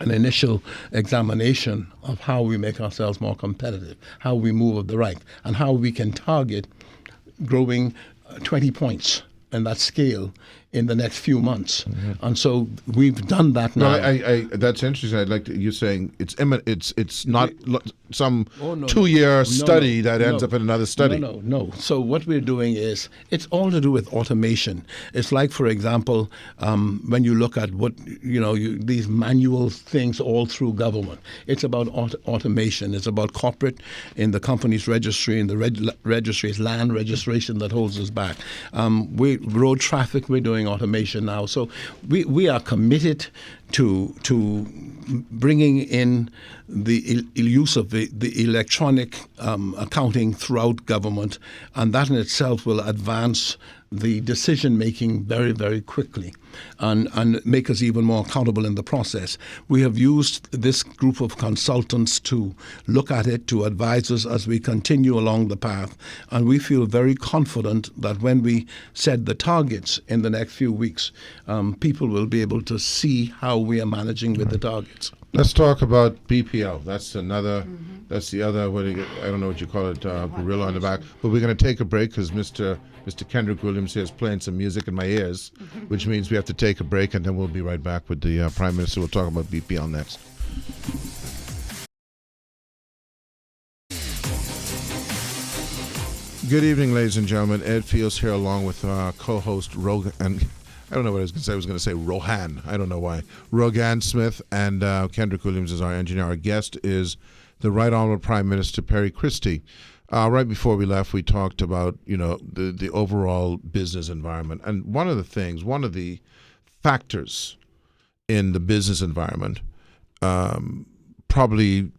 C: an initial examination of how we make ourselves more competitive, how we move up the rank, and how we can target growing 20 points in that scale in the next few months. And so we've done that now.
D: No, that's interesting. I'd like you saying it's not some 2-year study that ends up in another study.
C: No. So what we're doing is, it's all to do with automation. It's like, for example, when you look at what, these manual things all through government. It's about automation. It's about corporate in the company's registry, and the registry is land registration that holds us back. Road traffic, we're doing automation now. So we are committed to bringing in the use of the electronic accounting throughout government, and that in itself will advance the decision making very, very quickly and make us even more accountable in the process. We have used this group of consultants to look at it, to advise us as we continue along the path, and we feel very confident that when we set the targets in the next few weeks, people will be able to see how we are managing with the targets.
D: Let's talk about BPL. That's another. That's the other. I don't know what you call it. Gorilla on the back. But we're going to take a break because Mr. Kendrick Williams here is playing some music in my ears, which means we have to take a break, and then we'll be right back with the Prime Minister. We'll talk about BPL next. Good evening, ladies and gentlemen. Ed Fields here, along with co-host Rogan. I don't know what I was going to say. I was going to say Rohan. I don't know why. Rogan Smith and Kendrick Williams is our engineer. Our guest is the Right Honorable Prime Minister Perry Christie. Right before we left, we talked about the overall business environment, and one of the factors in the business environment, probably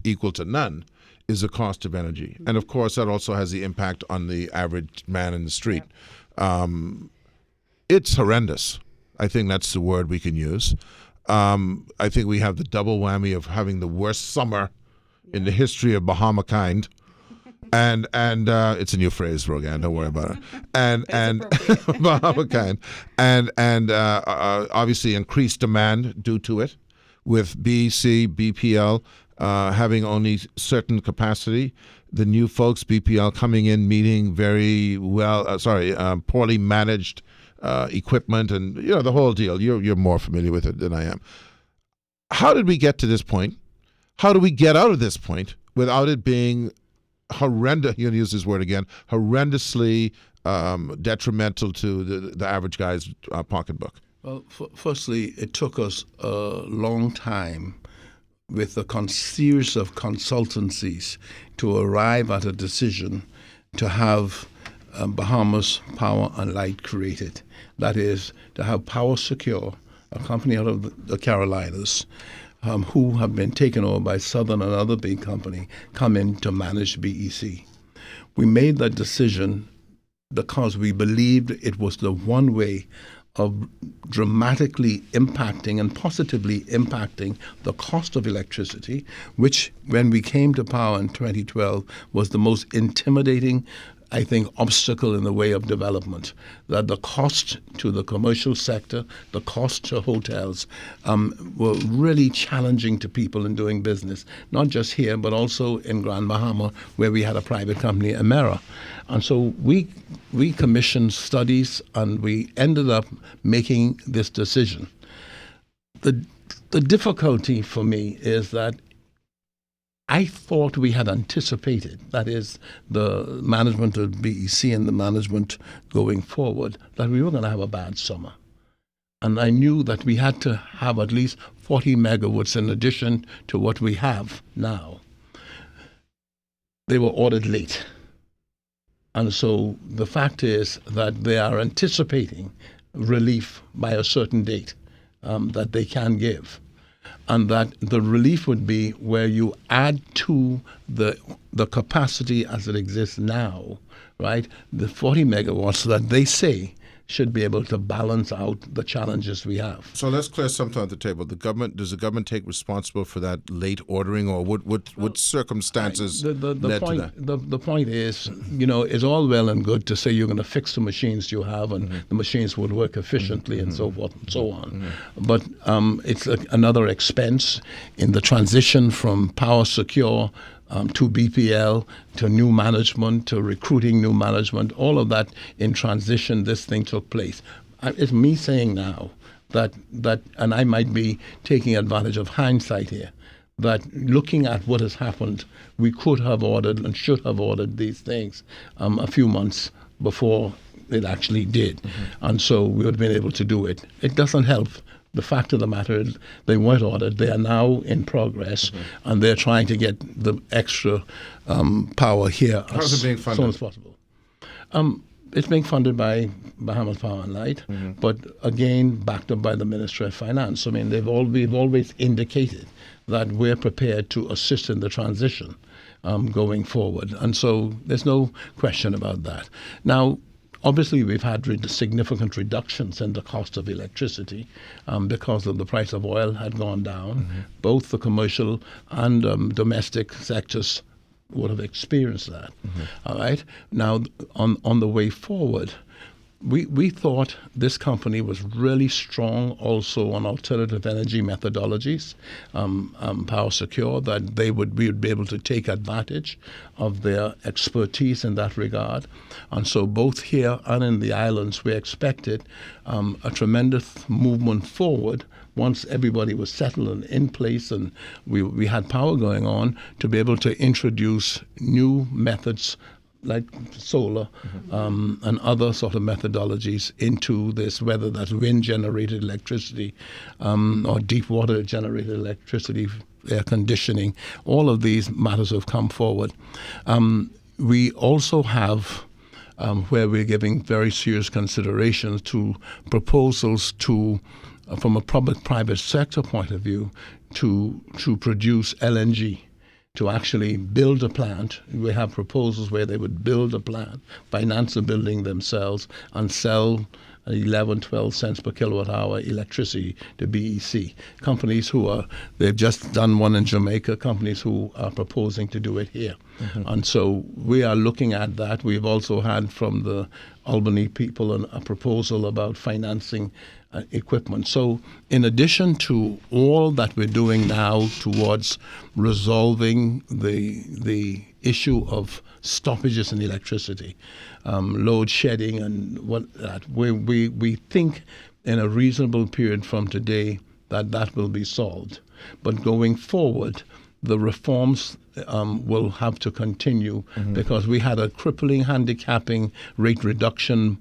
D: equal to none, is the cost of energy, and of course that also has the impact on the average man in the street. It's horrendous. I think that's the word we can use. I think we have the double whammy of having the worst summer in the history of Bahama kind. And it's a new phrase, Rogan. Don't worry about it. And Bahama kind, and obviously increased demand due to it, with BPL having only certain capacity. The new folks, BPL, coming in meeting very poorly managed equipment, and the whole deal. You're more familiar with it than I am. How did we get to this point? How do we get out of this point without it being horrendous? You're going to use this word again. Horrendously detrimental to the average guy's pocketbook.
C: Well, firstly, it took us a long time with a series of consultancies to arrive at a decision to have Bahamas Power and Light created. That is, to have Power Secure, a company out of the Carolinas, who have been taken over by Southern, another big company, come in to manage BEC. We made that decision because we believed it was the one way of dramatically impacting and positively impacting the cost of electricity, which, when we came to power in 2012, was the most intimidating, I think, obstacle in the way of development. That the cost to the commercial sector, the cost to hotels, were really challenging to people in doing business, not just here, but also in Grand Bahama, where we had a private company, Emera. And so we commissioned studies, and we ended up making this decision. The difficulty for me is that I thought we had anticipated, that is, the management of BEC and the management going forward, that we were going to have a bad summer. And I knew that we had to have at least 40 megawatts in addition to what we have now. They were ordered late. And so the fact is that they are anticipating relief by a certain date that they can give. And that the relief would be where you add to the capacity as it exists now, right? The 40 megawatts that they say should be able to balance out the challenges we have.
D: So let's clear something on the table. Does the government take responsibility for that late ordering, or what circumstances led to that?
C: The point is, it's all well and good to say you're going to fix the machines you have and the machines would work efficiently and so forth and so on. But it's another expense in the transition from Power Secure to BPL, to new management, to recruiting new management, all of that in transition, this thing took place. It's me saying now that, and I might be taking advantage of hindsight here, that looking at what has happened, we could have ordered and should have ordered these things a few months before it actually did. And so we would have been able to do it. It doesn't help. The fact of the matter is they weren't ordered. They are now in progress, and they're trying to get the extra power here
D: How's it being funded?
C: soon as possible. It's being funded by Bahamas Power and Light, but again, backed up by the Ministry of Finance. I mean, we've always indicated that we're prepared to assist in the transition going forward. And so there's no question about that. Now, obviously, we've had significant reductions in the cost of electricity because of the price of oil had gone down. Both the commercial and domestic sectors would have experienced that. All right. Now, on the way forward, we thought this company was really strong also on alternative energy methodologies, Power Secure, that we would be able to take advantage of their expertise in that regard. And so both here and in the islands, we expected a tremendous movement forward once everybody was settled and in place and we had power going on, to be able to introduce new methods like solar and other sort of methodologies into this, whether that's wind-generated electricity or deep water-generated electricity, air conditioning. All of these matters have come forward. We also have where we're giving very serious consideration to proposals from a public-private sector point of view, to produce LNG, to actually build a plant. We have proposals where they would build a plant, finance the building themselves, and sell 11, 12 cents per kilowatt hour electricity to BEC. Companies they've just done one in Jamaica, companies who are proposing to do it here. And so we are looking at that. We've also had from the Albany people a proposal about financing equipment. So in addition to all that we're doing now towards resolving the issue of stoppages in electricity, load shedding and we think in a reasonable period from today that will be solved. But going forward, the reforms will have to continue because we had a crippling, handicapping rate reduction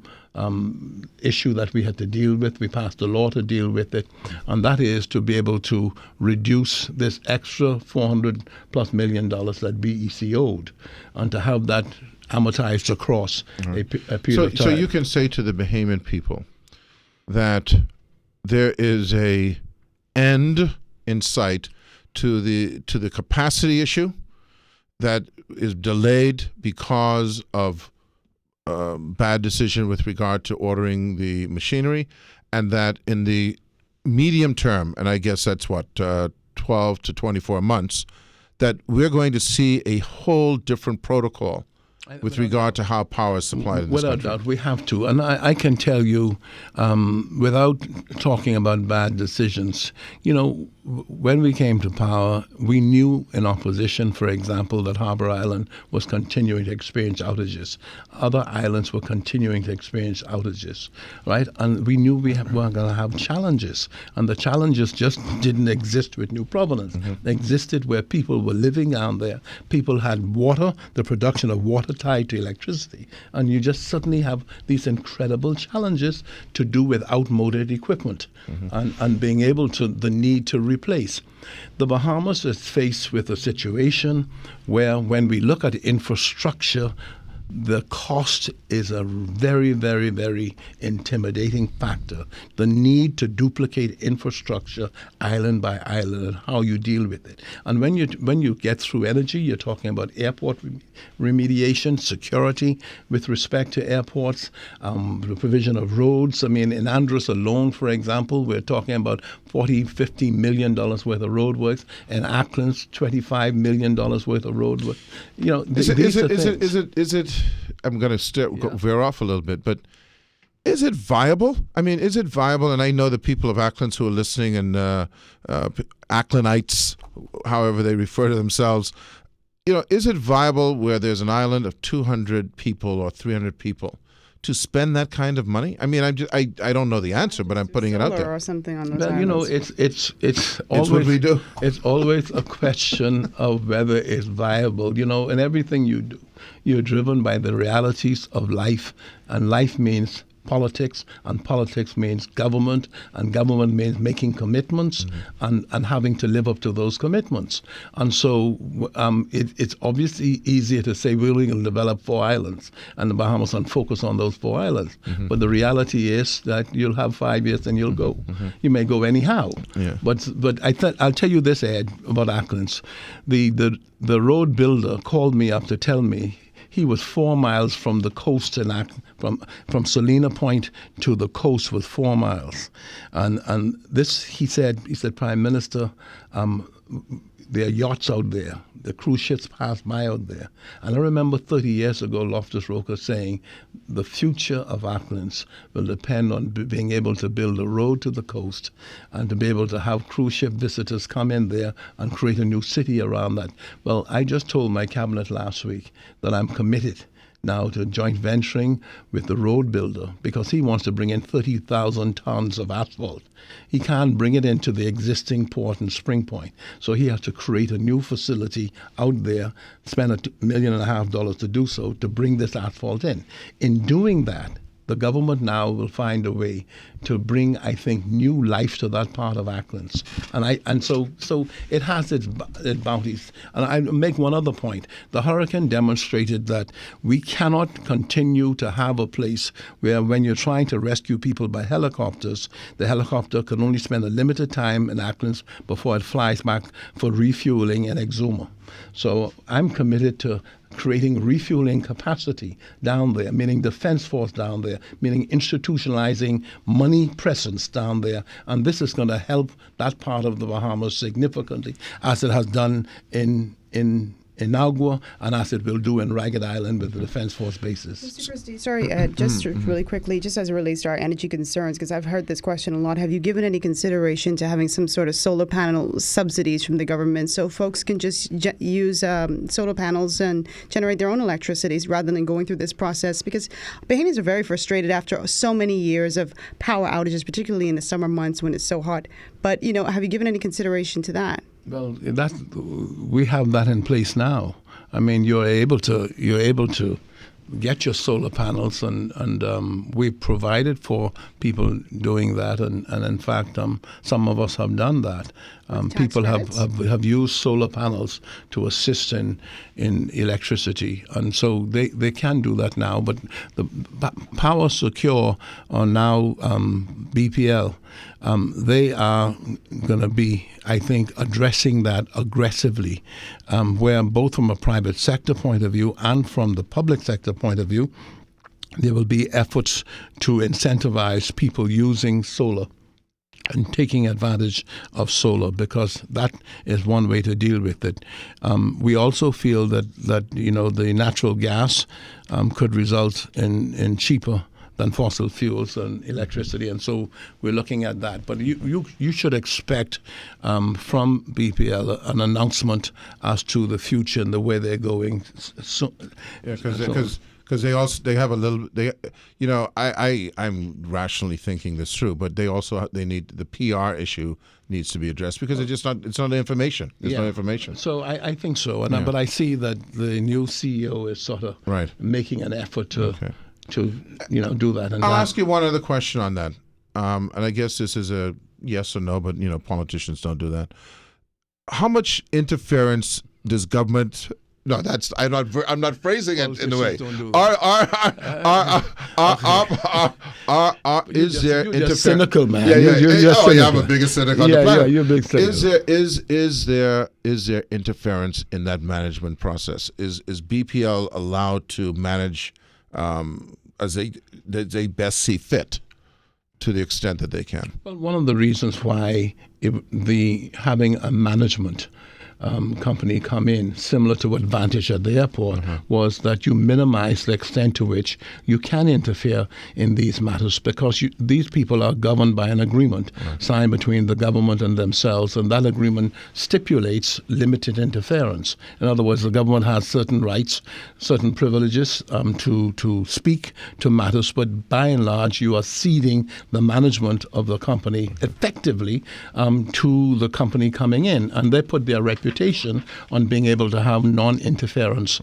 C: issue that we had to deal with. We passed a law to deal with it, and that is to be able to reduce this extra $400+ million that BEC owed, and to have that amortized across a period
D: So,
C: of time.
D: so you can say to the Bahamian people that there is a end in sight to the capacity issue that is delayed because of bad decision with regard to ordering the machinery, and that in the medium term, and I guess that's what 12 to 24 months, that we're going to see a whole different protocol with regard to how power is supplied in this
C: Without
D: country.
C: doubt, we have to. And I can tell you, without talking about bad decisions, when we came to power, we knew in opposition, for example, that Harbour Island was continuing to experience outages. Other islands were continuing to experience outages, right? And we knew we were going to have challenges. And the challenges just didn't exist with New Providence. They existed where people were living down there. People had water, the production of water tied to electricity. And you just suddenly have these incredible challenges to do with outmoded equipment and being able to, the need to replace. The Bahamas is faced with a situation where when we look at infrastructure, the cost is a very, very, very intimidating factor. The need to duplicate infrastructure island by island and how you deal with it. And when you get through energy, you're talking about airport remediation, security with respect to airports, the provision of roads. I mean, in Andros alone, for example, we're talking about $40-50 million worth of road works. In Acklands, $25 million worth of road work.
D: Is it? I'm going to veer off a little bit, but is it viable? I mean, is it viable? And I know the people of Acklands who are listening, and Acklanites, however they refer to themselves, is it viable where there's an island of 200 people or 300 people to spend that kind of money? I mean, I don't know the answer, but I'm putting it out there.
B: Or something on those
C: Well,
B: islands.
C: it's always
D: what we do.
C: It's always a question of whether it's viable. In everything you do, you're driven by the realities of life, and life means politics, and politics means government, and government means making commitments and having to live up to those commitments. And so it's obviously easier to say we're going to develop 4 islands and the Bahamas and focus on those 4 islands. But the reality is that you'll have 5 years and you'll go. You may go anyhow. Yeah. But I'll tell you this, Ed, about Acklands. The road builder called me up to tell me he was 4 miles from the coast from Salina Point to the coast was 4 miles, and this he said, Prime Minister, there are yachts out there, the cruise ships pass by out there, and I remember 30 years ago Loftus Roker saying the future of Acklands will depend on being able to build a road to the coast and to be able to have cruise ship visitors come in there and create a new city around that. Well, I just told my cabinet last week that I'm committed now to joint venturing with the road builder because he wants to bring in 30,000 tons of asphalt. He can't bring it into the existing port in Spring Point. So he has to create a new facility out there, spend $1.5 million to do so, to bring this asphalt in. In doing that, the government now will find a way to bring, I think, new life to that part of Acklands. And so it has its bounties. And I make one other point. The hurricane demonstrated that we cannot continue to have a place where when you're trying to rescue people by helicopters, the helicopter can only spend a limited time in Acklands before it flies back for refueling in Exuma. So I'm committed to creating refueling capacity down there, meaning defense force down there, meaning institutionalizing money presence down there. And this is going to help that part of the Bahamas significantly, as it has done in Nagua and as it will do in Ragged Island with the Defense Force bases.
B: Mr. Christie, sorry, just really quickly, just as it relates to our energy concerns, because I've heard this question a lot. Have you given any consideration to having some sort of solar panel subsidies from the government so folks can just use solar panels and generate their own electricity rather than going through this process? Because Bahamians are very frustrated after so many years of power outages, particularly in the summer months when it's so hot. But, have you given any consideration to that?
C: Well, we have that in place now. I mean, you're able to get your solar panels, and we provided for people doing that, and in fact, some of us have done that. People have used solar panels to assist in electricity, and so they can do that now. But the Power Secure are now BPL. They are going to be, I think, addressing that aggressively, where both from a private sector point of view and from the public sector point of view, there will be efforts to incentivize people using solar and taking advantage of solar, because that is one way to deal with it. We also feel that the natural gas could result in cheaper than fossil fuels and electricity, and so we're looking at that. But you should expect from BPL an announcement as to the future and the way they're going.
D: Because they have a little, I'm rationally thinking this through, but they need, the PR issue needs to be addressed, because it's not information. There's no information.
C: So I think so, but I see that the new CEO is sort of making an effort to do that. And
D: I'll ask you one other question on that, and I guess this is a yes or no, but politicians don't do that. How much interference does government? No, I'm not phrasing it in a way. Is there interference?
C: Cynical, man.
D: Yeah, I'm a bigger cynic on the planet.
C: Yeah, you're a big cynic.
D: Is there interference in that management process? Is BPL allowed to manage as they best see fit, to the extent that they can?
C: Well, one of the reasons why having a management company come in, similar to what Vantage at the airport, was that you minimize the extent to which you can interfere in these matters, because these people are governed by an agreement signed between the government and themselves, and that agreement stipulates limited interference. In other words, the government has certain rights, certain privileges to speak to matters, but by and large, you are ceding the management of the company effectively to the company coming in, and they put their reputation on being able to have non-interference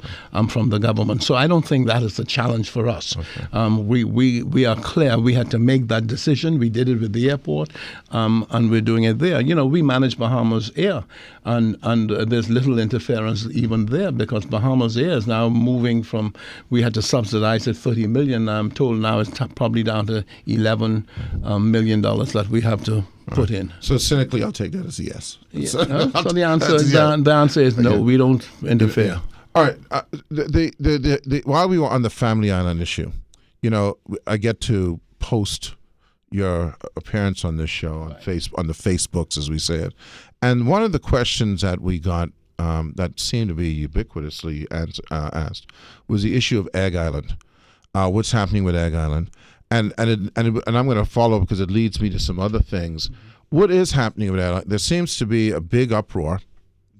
C: from the government. So I don't think that is a challenge for us. We are clear. We had to make that decision. We did it with the airport, and we're doing it there. We manage Bahamas Air, and there's little interference even there, because Bahamas Air is now moving from, we had to subsidize it $30 million. I'm told now it's probably down to $11 million that we have to put in.
D: So cynically, I'll take that as a yes.
C: So the answer is no. We don't interfere.
D: All right. While we were on the Family Island issue, I get to post your appearance on this show on the Facebooks, as we say it, and one of the questions that we got that seemed to be ubiquitously asked was the issue of Egg Island. What's happening with Egg Island? And I'm going to follow because it leads me to some other things. What is happening with that? There seems to be a big uproar,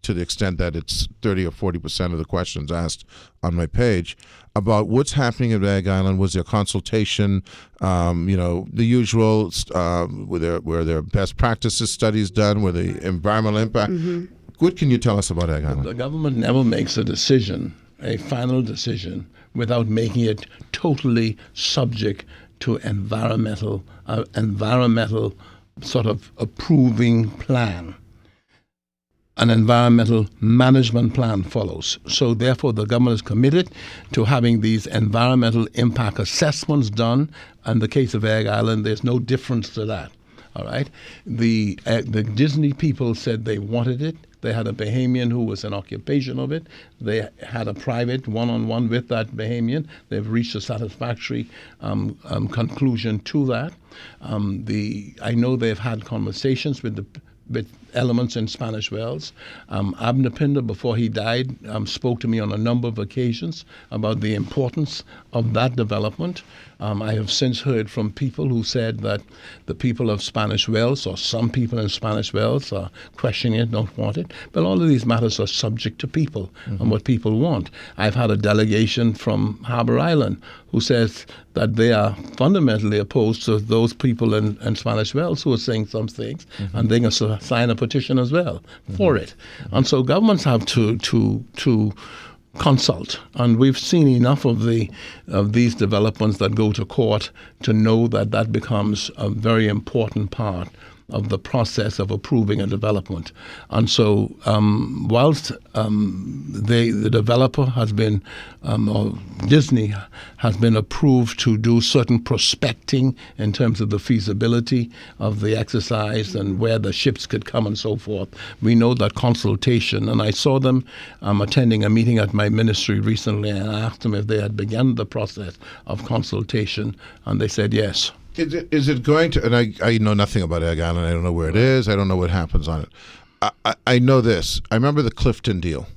D: to the extent that it's 30 or 40% of the questions asked on my page, about what's happening at Egg Island. Was there consultation? The usual, were there best practices studies done? Were the environmental impact? What can you tell us about Egg Island?
C: The government never makes a final decision, without making it totally subject to environmental sort of approving plan. An environmental management plan follows. So therefore, the government is committed to having these environmental impact assessments done. In the case of Egg Island, there's no difference to that. All right. The Disney people said they wanted it. They had a Bahamian who was in occupation of it. They had a private one-on-one with that Bahamian. They've reached a satisfactory conclusion to that. I know they've had conversations with elements in Spanish Wells. Abner Pinder, before he died, spoke to me on a number of occasions about the importance of that development. I have since heard from people who said that the people of Spanish Wells, or some people in Spanish Wells, are questioning it, don't want it. But all of these matters are subject to people and what people want. I've had a delegation from Harbour Island who says that they are fundamentally opposed to those people in Spanish Wells who are saying some things, and they're going to sign a petition as well for it. And so governments have to consult, and we've seen enough of these developments that go to court to know that that becomes a very important part of the process of approving a development. And so, whilst the developer has been, or Disney has been approved to do certain prospecting in terms of the feasibility of the exercise and where the ships could come and so forth, we know that consultation, and I saw them attending a meeting at my ministry recently, and I asked them if they had begun the process of consultation, and they said yes.
D: Is it going to, and I know nothing about Egg Island. I don't know where it is. I don't know what happens on it. I know this. I remember the Clifton deal.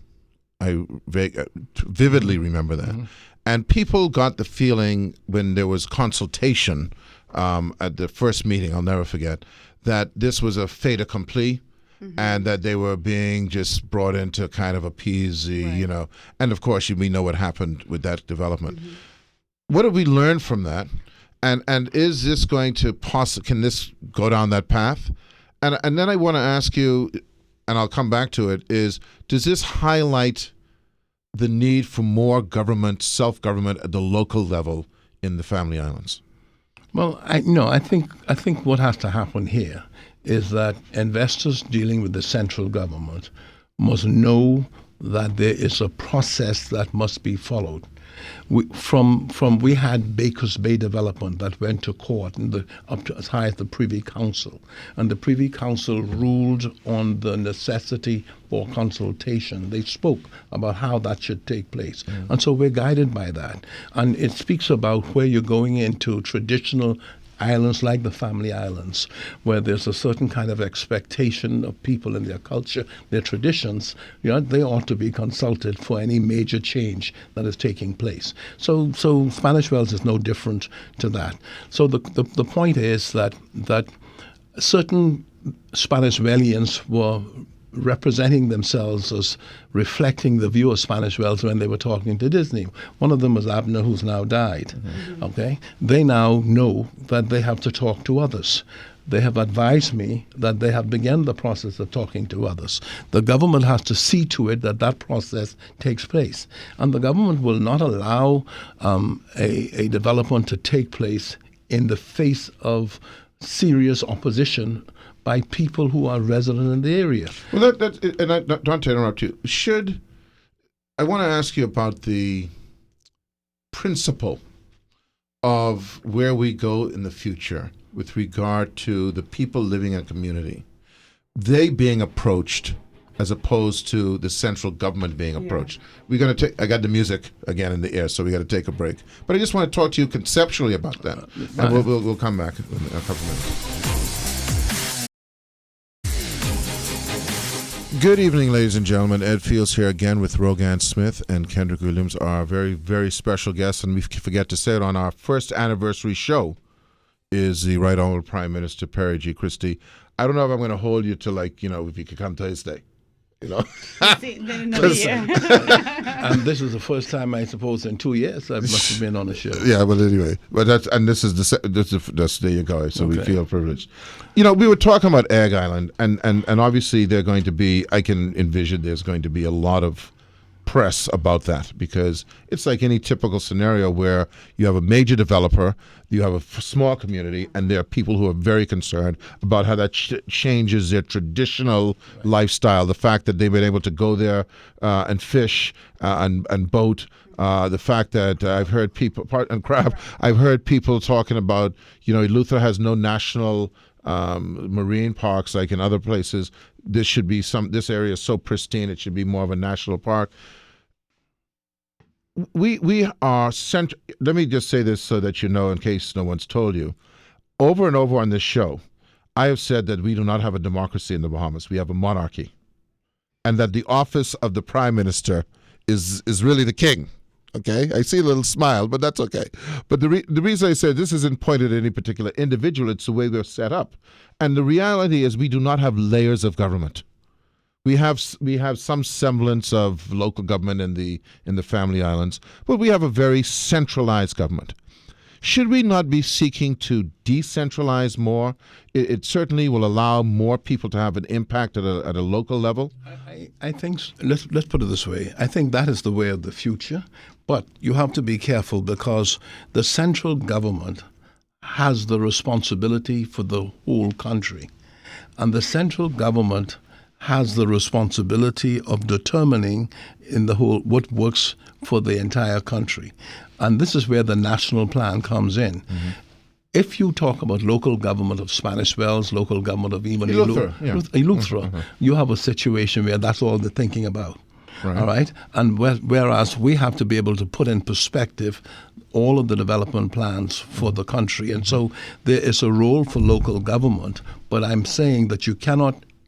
D: I vividly remember that. Mm-hmm. And people got the feeling when there was consultation at the first meeting, I'll never forget, that this was a fait accompli. Mm-hmm. And that they were being just brought in to kind of appease the, right. And of course, we know what happened with that development. Mm-hmm. What did we learn from that? And is this going to can this go down that path? And then I want to ask you, and I'll come back to it, does this highlight the need for more government, self-government at the local level in the Family Islands?
C: Well, I think what has to happen here is that investors dealing with the central government must know that there is a process that must be followed. We had Baker's Bay development that went to court and up to as high as the Privy Council, and the Privy Council ruled on the necessity for consultation. They spoke about how that should take place, and so we're guided by that. And it speaks about where you're going into traditional islands like the Family Islands, where there's a certain kind of expectation of people and their culture, their traditions. They ought to be consulted for any major change that is taking place. So Spanish Wells is no different to that. So the point is that certain Spanish Wellians were representing themselves as reflecting the view of Spanish Wells when they were talking to Disney. One of them was Abner, who's now died. Mm-hmm. Okay, they now know that they have to talk to others. They have advised me that they have begun the process of talking to others. The government has to see to it that that process takes place, and the government will not allow a development to take place in the face of serious opposition by people who are resident in the area.
D: Well, and I don't want to interrupt you. I want to ask you about the principle of where we go in the future with regard to the people living in a community, they being approached as opposed to the central government being approached. We're going to I got the music again in the air, so we got to take a break. But I just want to talk to you conceptually about that, and we'll come back in a couple minutes. Good evening, ladies and gentlemen. Ed Fields here again with Rogan Smith and Kendrick Williams, our very, very special guest. And we forget to say it, on our first anniversary show is the Right Honorable Prime Minister Perry G. Christie. I don't know if I'm going to hold you to, if you could come Thursday.
B: Another year.
C: And this is the first time, I suppose, in 2 years I must have been on the show.
D: Yeah, but anyway, this is there you go. So okay. We feel privileged. We were talking about Egg Island, and obviously they're going to be. I can envision there's going to be a lot of press about that, because it's like any typical scenario where you have a major developer, you have a small community, and there are people who are very concerned about how that changes their traditional lifestyle. The fact that they've been able to go there and fish and boat. The fact that I've heard people, and crab, I've heard people talking about, Luther has no national marine parks like in other places. This area is so pristine, it should be more of a national park. We are let me just say this so that you know, in case no one's told you. Over and over on this show, I have said that we do not have a democracy in the Bahamas. We have a monarchy. And that the office of the Prime Minister is really the king. Okay, I see a little smile, but that's okay. But the reason I say this isn't pointed at any particular individual, it's the way we're set up. And the reality is we do not have layers of government. We have some semblance of local government in the Family Islands, but we have a very centralized government. Should we not be seeking to decentralize more? It certainly will allow more people to have an impact at a local level.
C: I think let's put it this way. I think that is the way of the future, but you have to be careful because the central government has the responsibility for the whole country, and the central government has the responsibility of determining in the whole what works for the entire country. And this is where the national plan comes in. Mm-hmm. If you talk about local government of Spanish Wells, local government of even Eleuthera, you have a situation where that's all they're thinking about. Right. All right? And whereas we have to be able to put in perspective all of the development plans for the country. And so there is a role for local government, but I'm saying that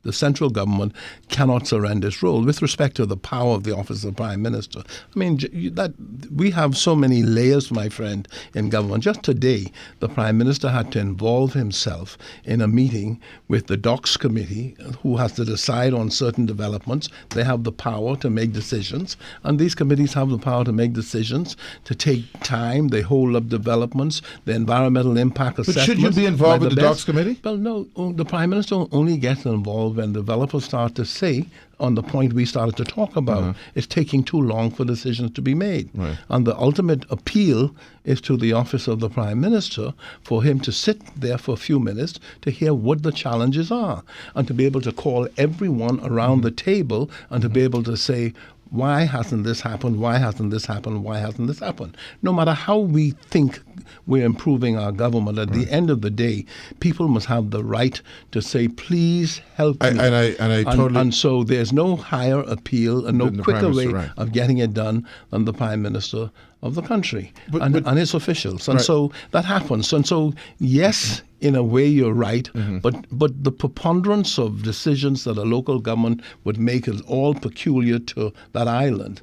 C: the central government cannot surrender its role with respect to the power of the office of Prime Minister. I mean, that we have so many layers, my friend, in government. Just today, the Prime Minister had to involve himself in a meeting with the DOCS committee, who has to decide on certain developments. They have the power to make decisions, and these committees have the power to make decisions, to take time. They hold up developments, the environmental impact assessment.
D: But should you be involved with the DOCS committee?
C: Well, no. The Prime Minister only gets involved when developers start to say, on the point we started to talk about, it's taking too long for decisions to be made. Right. And the ultimate appeal is to the office of the Prime Minister for him to sit there for a few minutes to hear what the challenges are and to be able to call everyone around the table and to be able to say, why hasn't this happened? Why hasn't this happened? Why hasn't this happened? No matter how we think we're improving our government, at the end of the day, people must have the right to say, please help me. And so there's no higher appeal and no quicker way of getting it done than the Prime Minister of the country and his officials. And so that happens. And so, yes, in a way you're right, but the preponderance of decisions that a local government would make is all peculiar to that island.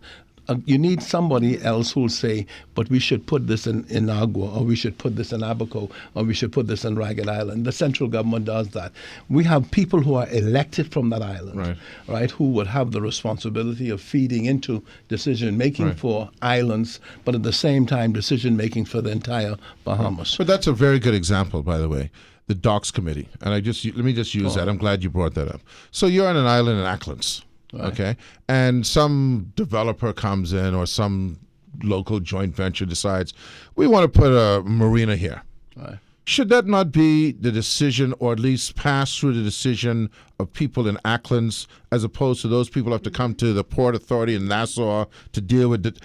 C: You need somebody else who will say, but we should put this in Agua, or we should put this in Abaco, or we should put this in Ragged Island. The central government does that. We have people who are elected from that island, right, who would have the responsibility of feeding into decision-making for islands, but at the same time decision-making for the entire Bahamas.
D: But that's a very good example, by the way. The DOCS committee. And let me just use that. I'm glad you brought that up. So you're on an island in Acklins. Right. Okay, and some developer comes in or some local joint venture decides, we want to put a marina here. Right. Should that not be the decision, or at least pass through the decision of people in Acklins, as opposed to those people who have to come to the Port Authority in Nassau to deal with it?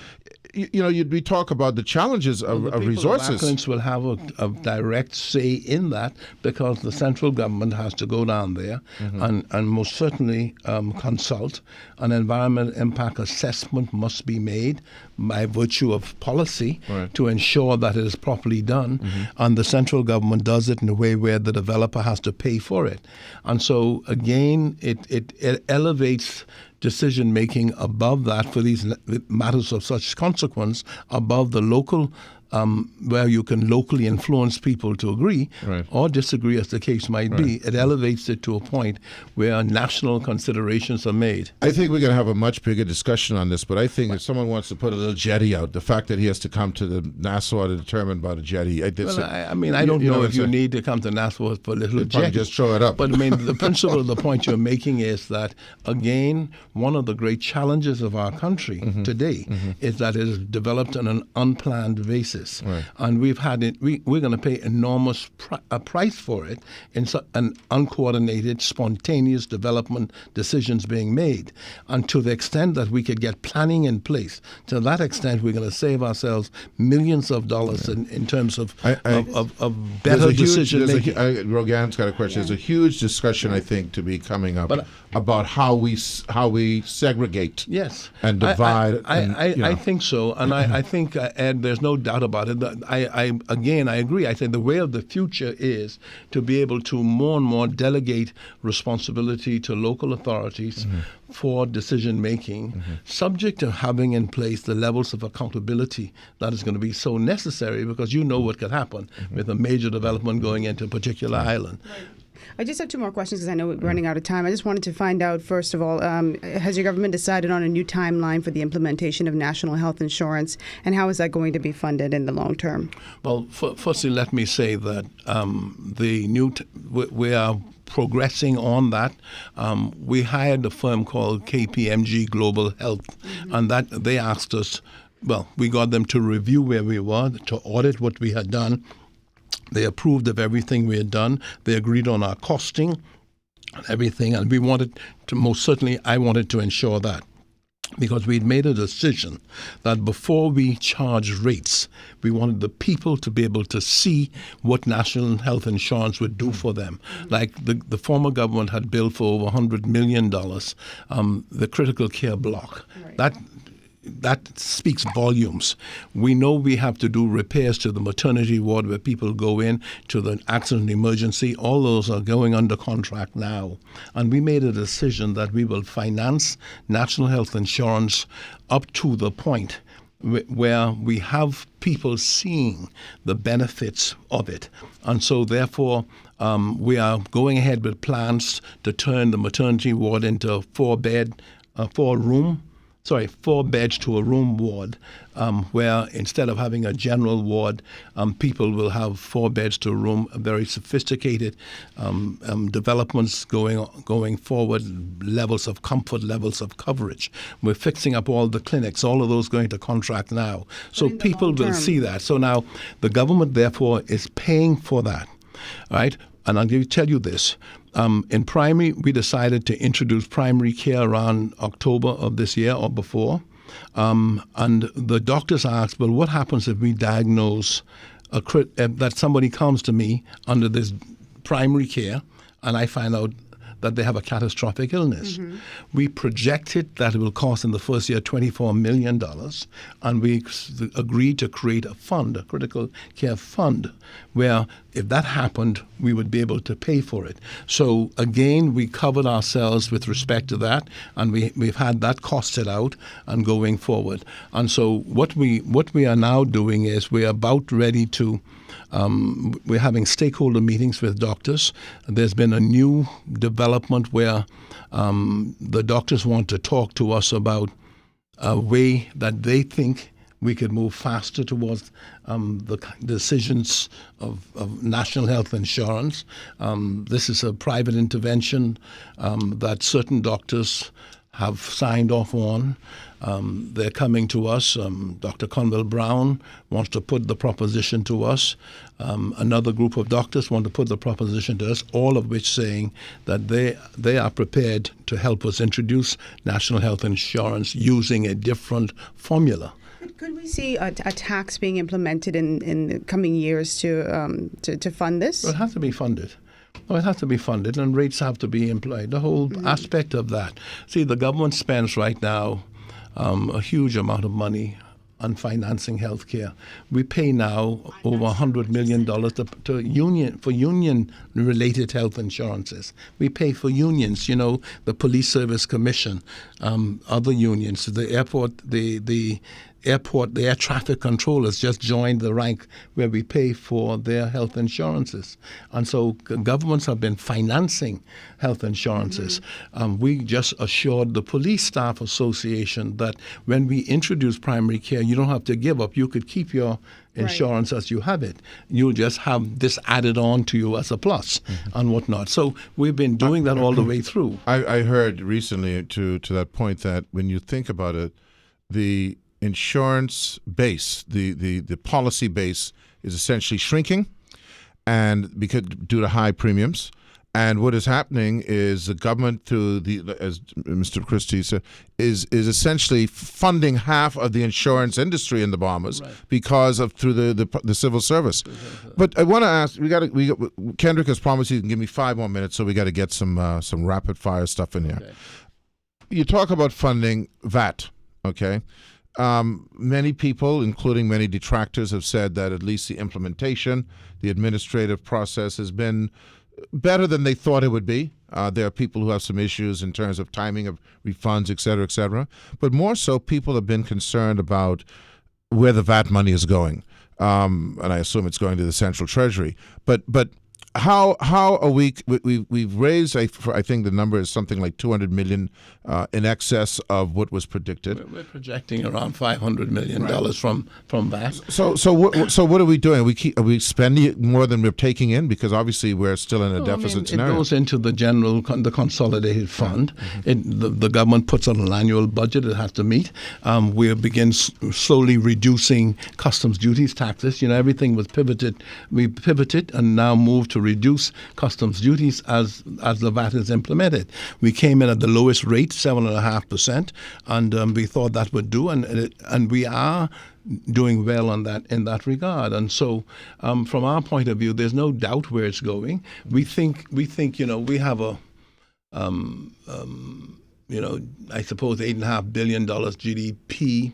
D: We talk about the challenges of resources.
C: The Acklins will have a direct say in that because the central government has to go down there and most certainly consult. An environmental impact assessment must be made by virtue of policy to ensure that it is properly done. And the central government does it in a way where the developer has to pay for it. And so, again, it elevates decision-making above that for these matters of such consequence, above the local, where you can locally influence people to agree or disagree, as the case might be. It elevates it to a point where national considerations are made.
D: I think we're going to have a much bigger discussion on this, but I think if someone wants to put a little jetty out, the fact that he has to come to the Nassau to determine about a jetty,
C: I don't know if you need to come to Nassau for a little jetty.
D: Just throw it up.
C: But I mean, the principle of the point you're making is that, again, one of the great challenges of our country today is that it is developed on an unplanned basis. And we've had it. We're going to pay enormous price for it in an uncoordinated, spontaneous development decisions being made. And to the extent that we could get planning in place, to that extent, we're going to save ourselves millions of dollars in terms of better decision making.
D: Rogan's got a question. There's a huge discussion, I think, to be coming up about how we segregate and divide.
C: I think so, and I think, Ed, there's no doubt about it. I agree. I think the way of the future is to be able to more and more delegate responsibility to local authorities for decision making, subject to having in place the levels of accountability that is going to be so necessary, because you know what could happen with a major development going into a particular island.
B: I just have two more questions because I know we're running out of time. I just wanted to find out, first of all, has your government decided on a new timeline for the implementation of national health insurance, and how is that going to be funded in the long term?
C: Well, firstly, let me say that we are progressing on that. We hired a firm called KPMG Global Health, and that they asked us, well, we got them to review where we were, to audit what we had done. They approved of everything we had done. They agreed on our costing and everything, and we wanted to, most certainly, I wanted to ensure that, because we'd made a decision that before we charge rates, we wanted the people to be able to see what national health insurance would do for them. Like the former government had billed for over $100 million, the critical care block.
B: Right.
C: That speaks volumes. We know we have to do repairs to the maternity ward where people go in, to the accident emergency. All those are going under contract now. And we made a decision that we will finance national health insurance up to the point where we have people seeing the benefits of it. And so therefore, we are going ahead with plans to turn the maternity ward into a 4 beds to a room ward, where instead of having a general ward, people will have 4 beds to a room, very sophisticated developments going forward, levels of comfort, levels of coverage. We're fixing up all the clinics, all of those going to contract now. So people will see that. So now the government, therefore, is paying for that, right? And I'll tell you this. In primary, we decided to introduce primary care around October of this year or before. And the doctors asked, well, what happens if we diagnose that somebody comes to me under this primary care and I find out that they have a catastrophic illness? We projected that it will cost in the first year $24 million, and we agreed to create a fund, a critical care fund, where if that happened, we would be able to pay for it. So again, we covered ourselves with respect to that, and we've had that costed out and going forward. And so what we are now doing is we're about ready to we're having stakeholder meetings with doctors. There's been a new development where the doctors want to talk to us about a way that they think we could move faster towards the decisions of national health insurance. This is a private intervention that certain doctors have signed off on. They're coming to us. Dr. Conwell Brown wants to put the proposition to us. Another group of doctors want to put the proposition to us, all of which saying that they are prepared to help us introduce national health insurance using a different formula.
B: Could we see a tax being implemented in the coming years to fund this?
C: Well, it has to be funded. It has to be funded, and rates have to be employed. The whole aspect of that. See, the government spends right now a huge amount of money on financing healthcare. We pay now over $100 million for union-related health insurances. We pay for unions, the Police Service Commission, other unions, the airport, the air traffic controllers just joined the rank where we pay for their health insurances. And so governments have been financing health insurances. We just assured the Police Staff Association that when we introduce primary care, you don't have to give up. You could keep your insurance as you have it. You'll just have this added on to you as a plus and whatnot. So we've been doing that all the way through.
D: I heard recently to that point that when you think about it, the insurance base, the policy base is essentially shrinking, and because due to high premiums. And what is happening is the government, through as Mr. Christie said, is essentially funding half of the insurance industry in the Bahamas because of through the civil service. But I want to ask, Kendrick has promised he can give me 5 more minutes, so we got to get some rapid fire stuff in here. Okay. You talk about funding VAT, okay? Many people, including many detractors, have said that at least the implementation, the administrative process has been better than they thought it would be. There are people who have some issues in terms of timing of refunds, et cetera, et cetera. But more so, people have been concerned about where the VAT money is going. And I assume it's going to the Central Treasury. But how are we've raised, I think the number is something like 200 million in excess of what was predicted.
C: We're projecting around $500 million from that.
D: So what are we doing? Are we spending more than we're taking in? Because obviously we're still in a deficit scenario.
C: It goes into the consolidated fund. The government puts out an annual budget it has to meet. We begin slowly reducing customs duties, taxes. Everything was pivoted. We pivoted and now moved to reduce customs duties as the VAT is implemented. We came in at the lowest rate, 7.5%, and we thought that would do, and we are doing well on that in that regard. And so, from our point of view, there's no doubt where it's going. We think we have a I suppose $8.5 billion GDP,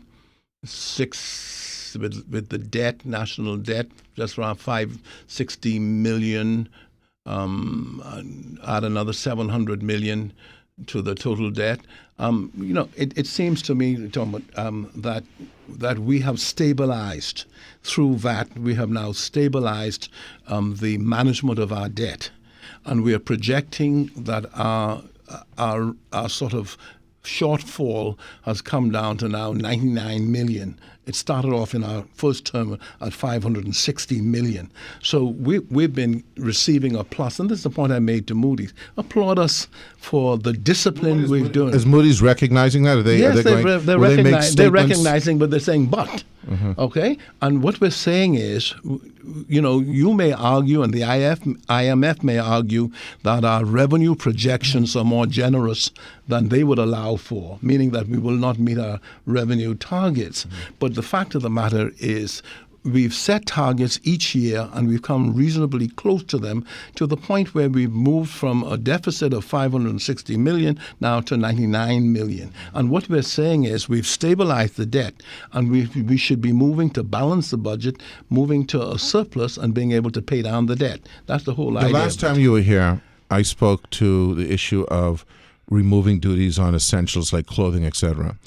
C: with the debt, national debt, just around 560 million. Add another 700 million to the total debt. It seems to me, Tom, that we have stabilized through VAT. We have now stabilized the management of our debt, and we are projecting that our sort of shortfall has come down to now 99 million. It started off in our first term at 560 million. So we've been receiving a plus, and this is the point I made to Moody's. Applaud us for the discipline we've done.
D: Is Moody's recognizing that?
C: They're recognizing, but they're saying but. Okay? And what we're saying is, you may argue, and the IMF may argue, that our revenue projections are more generous than they would allow for, meaning that we will not meet our revenue targets. But the fact of the matter is, we've set targets each year, and we've come reasonably close to them, to the point where we've moved from a deficit of 560 million now to 99 million. And what we're saying is we've stabilized the debt, and we should be moving to balance the budget, moving to a surplus, and being able to pay down the debt. That's the whole idea.
D: The last time you were here, I spoke to the issue of removing duties on essentials like clothing, etc.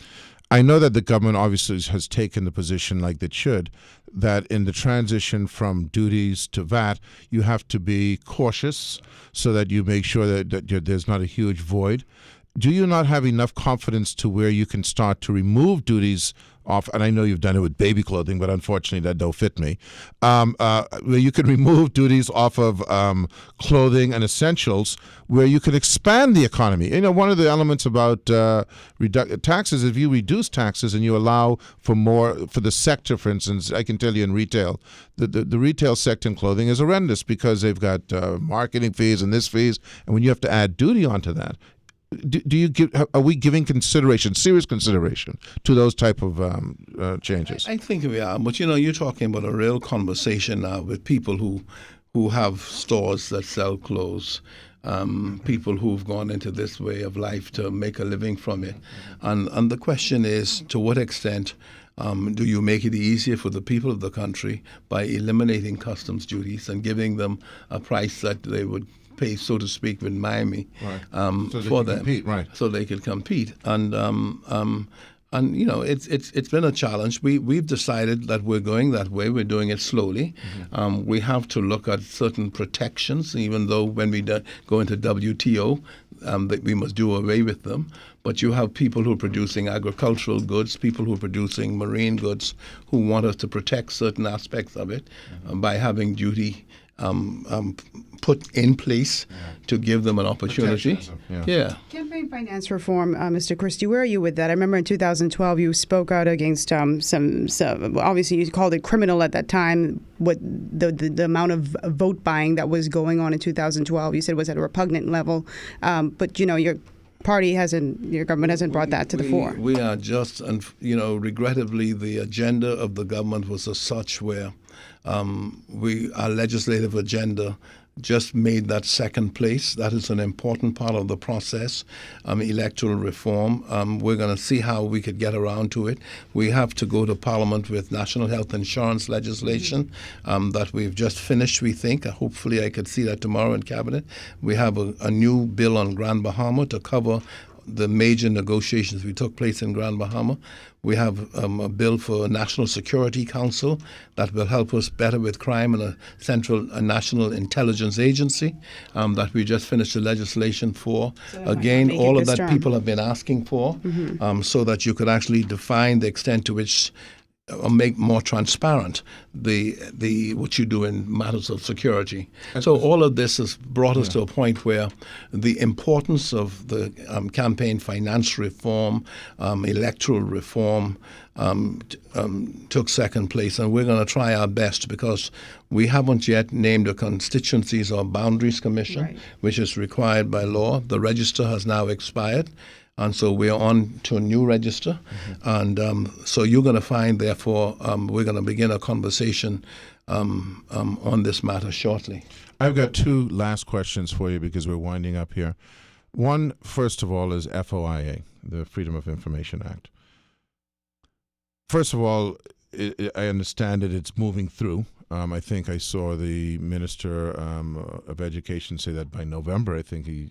D: I know that the government obviously has taken the position, like it should, that in the transition from duties to VAT, you have to be cautious so that you make sure that there's not a huge void. Do you not have enough confidence to where you can start to remove duties off? And I know you've done it with baby clothing, but unfortunately that don't fit me. Where you can remove duties off of clothing and essentials, where you can expand the economy. One of the elements about taxes, if you reduce taxes and you allow for more for the sector, for instance, I can tell you in retail, the retail sector in clothing is horrendous because they've got marketing fees and this fees, and when you have to add duty onto that, are we giving serious consideration to those type of changes?
C: I think we are, but you're talking about a real conversation now with people who have stores that sell clothes, people who've gone into this way of life to make a living from it, and the question is, to what extent do you make it easier for the people of the country by eliminating customs duties and giving them a price that they would pay, so to speak, with Miami, for them,
D: compete,
C: so they could compete. And it's been a challenge. We've decided that we're going that way. We're doing it slowly. We have to look at certain protections, even though when we go into WTO, that we must do away with them. But you have people who are producing agricultural goods, people who are producing marine goods, who want us to protect certain aspects of it by having duty put in place to give them an opportunity. Yeah.
B: Campaign finance reform, Mr. Christie, where are you with that? I remember in 2012 you spoke out against some obviously you called it criminal at that time, what the amount of vote buying that was going on in 2012. You said was at a repugnant level, but your your government hasn't brought that to the fore.
C: We are just, regrettably, the agenda of the government was as such where our legislative agenda just made that second place. That is an important part of the process, electoral reform. We're going to see how we could get around to it. We have to go to Parliament with national health insurance legislation that we've just finished, we think. Hopefully I could see that tomorrow in Cabinet. We have a new bill on Grand Bahama to cover the major negotiations we took place in Grand Bahama. We have a bill for a National Security Council that will help us better with crime, and a national intelligence agency that we just finished the legislation for.
B: So that might
C: Again,
B: not make
C: all
B: it
C: of
B: this
C: that
B: term.
C: people have been asking for, so that you could actually define the extent to which or make more transparent the what you do in matters of security. So all of this has brought us to a point where the importance of the campaign finance reform, electoral reform, took second place, and we're going to try our best, because we haven't yet named a Constituencies or Boundaries Commission,
B: Right.
C: which is required by law. The register has now expired. And so we're on to a new register. And so you're going to find, therefore, we're going to begin a conversation on this matter shortly.
D: I've got two last questions for you because we're winding up here. One, first of all, is FOIA, the Freedom of Information Act. First of all, I understand that it's moving through. I think I saw the Minister of Education say that by November, I think he...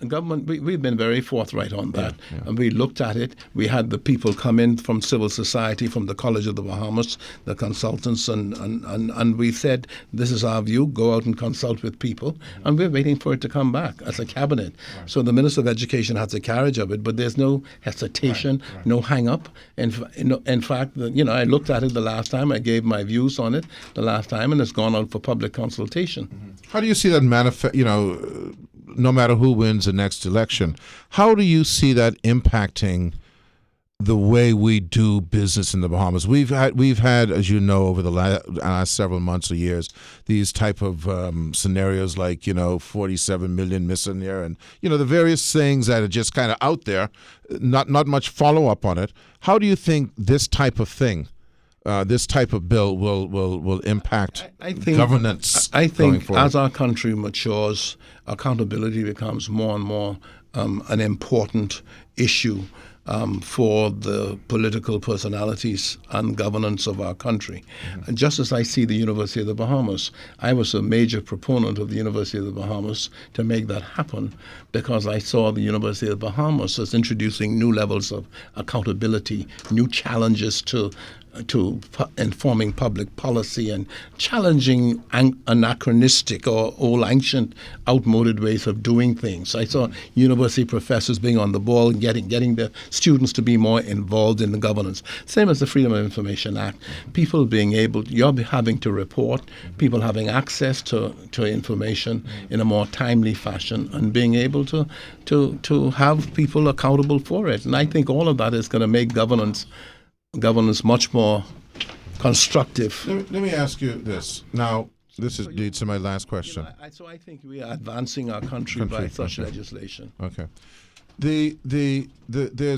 C: Government, we've been very forthright on that.
D: Yeah.
C: And we looked at it. We had the people come in from civil society, from the College of the Bahamas, the consultants, and we said, this is our view, go out and consult with people. And we're waiting for it to come back as a cabinet. Right. So the Minister of Education has a carriage of it, but there's no hesitation, no hang-up. In fact, I looked at it the last time. I gave my views on it the last time, and it's gone out for public consultation.
D: How do you see that manifest, no matter who wins the next election, how do you see that impacting the way we do business in the Bahamas? We've had, as you know, over the last several months or years, these type of scenarios like, 47 million missing here, and, the various things that are just kind of out there, not much follow-up on it. How do you think this type of thing, this type of bill will impact governance?
C: I
D: going
C: think
D: forward?
C: as our country matures, accountability becomes more and more an important issue for the political personalities and governance of our country. And just as I see the University of the Bahamas, I was a major proponent of the University of the Bahamas to make that happen, because I saw the University of the Bahamas as introducing new levels of accountability, new challenges to informing public policy, and challenging anachronistic or old, ancient, outmoded ways of doing things. I saw university professors being on the ball and getting the students to be more involved in the governance. Same as the Freedom of Information Act. People being able, you're having to report, people having access to information in a more timely fashion, and being able to have people accountable for it. And I think all of that is going to make governance much more constructive.
D: Let me ask you this. Now, this leads to my last question.
C: So I think we are advancing our country by such legislation.
D: Okay. There's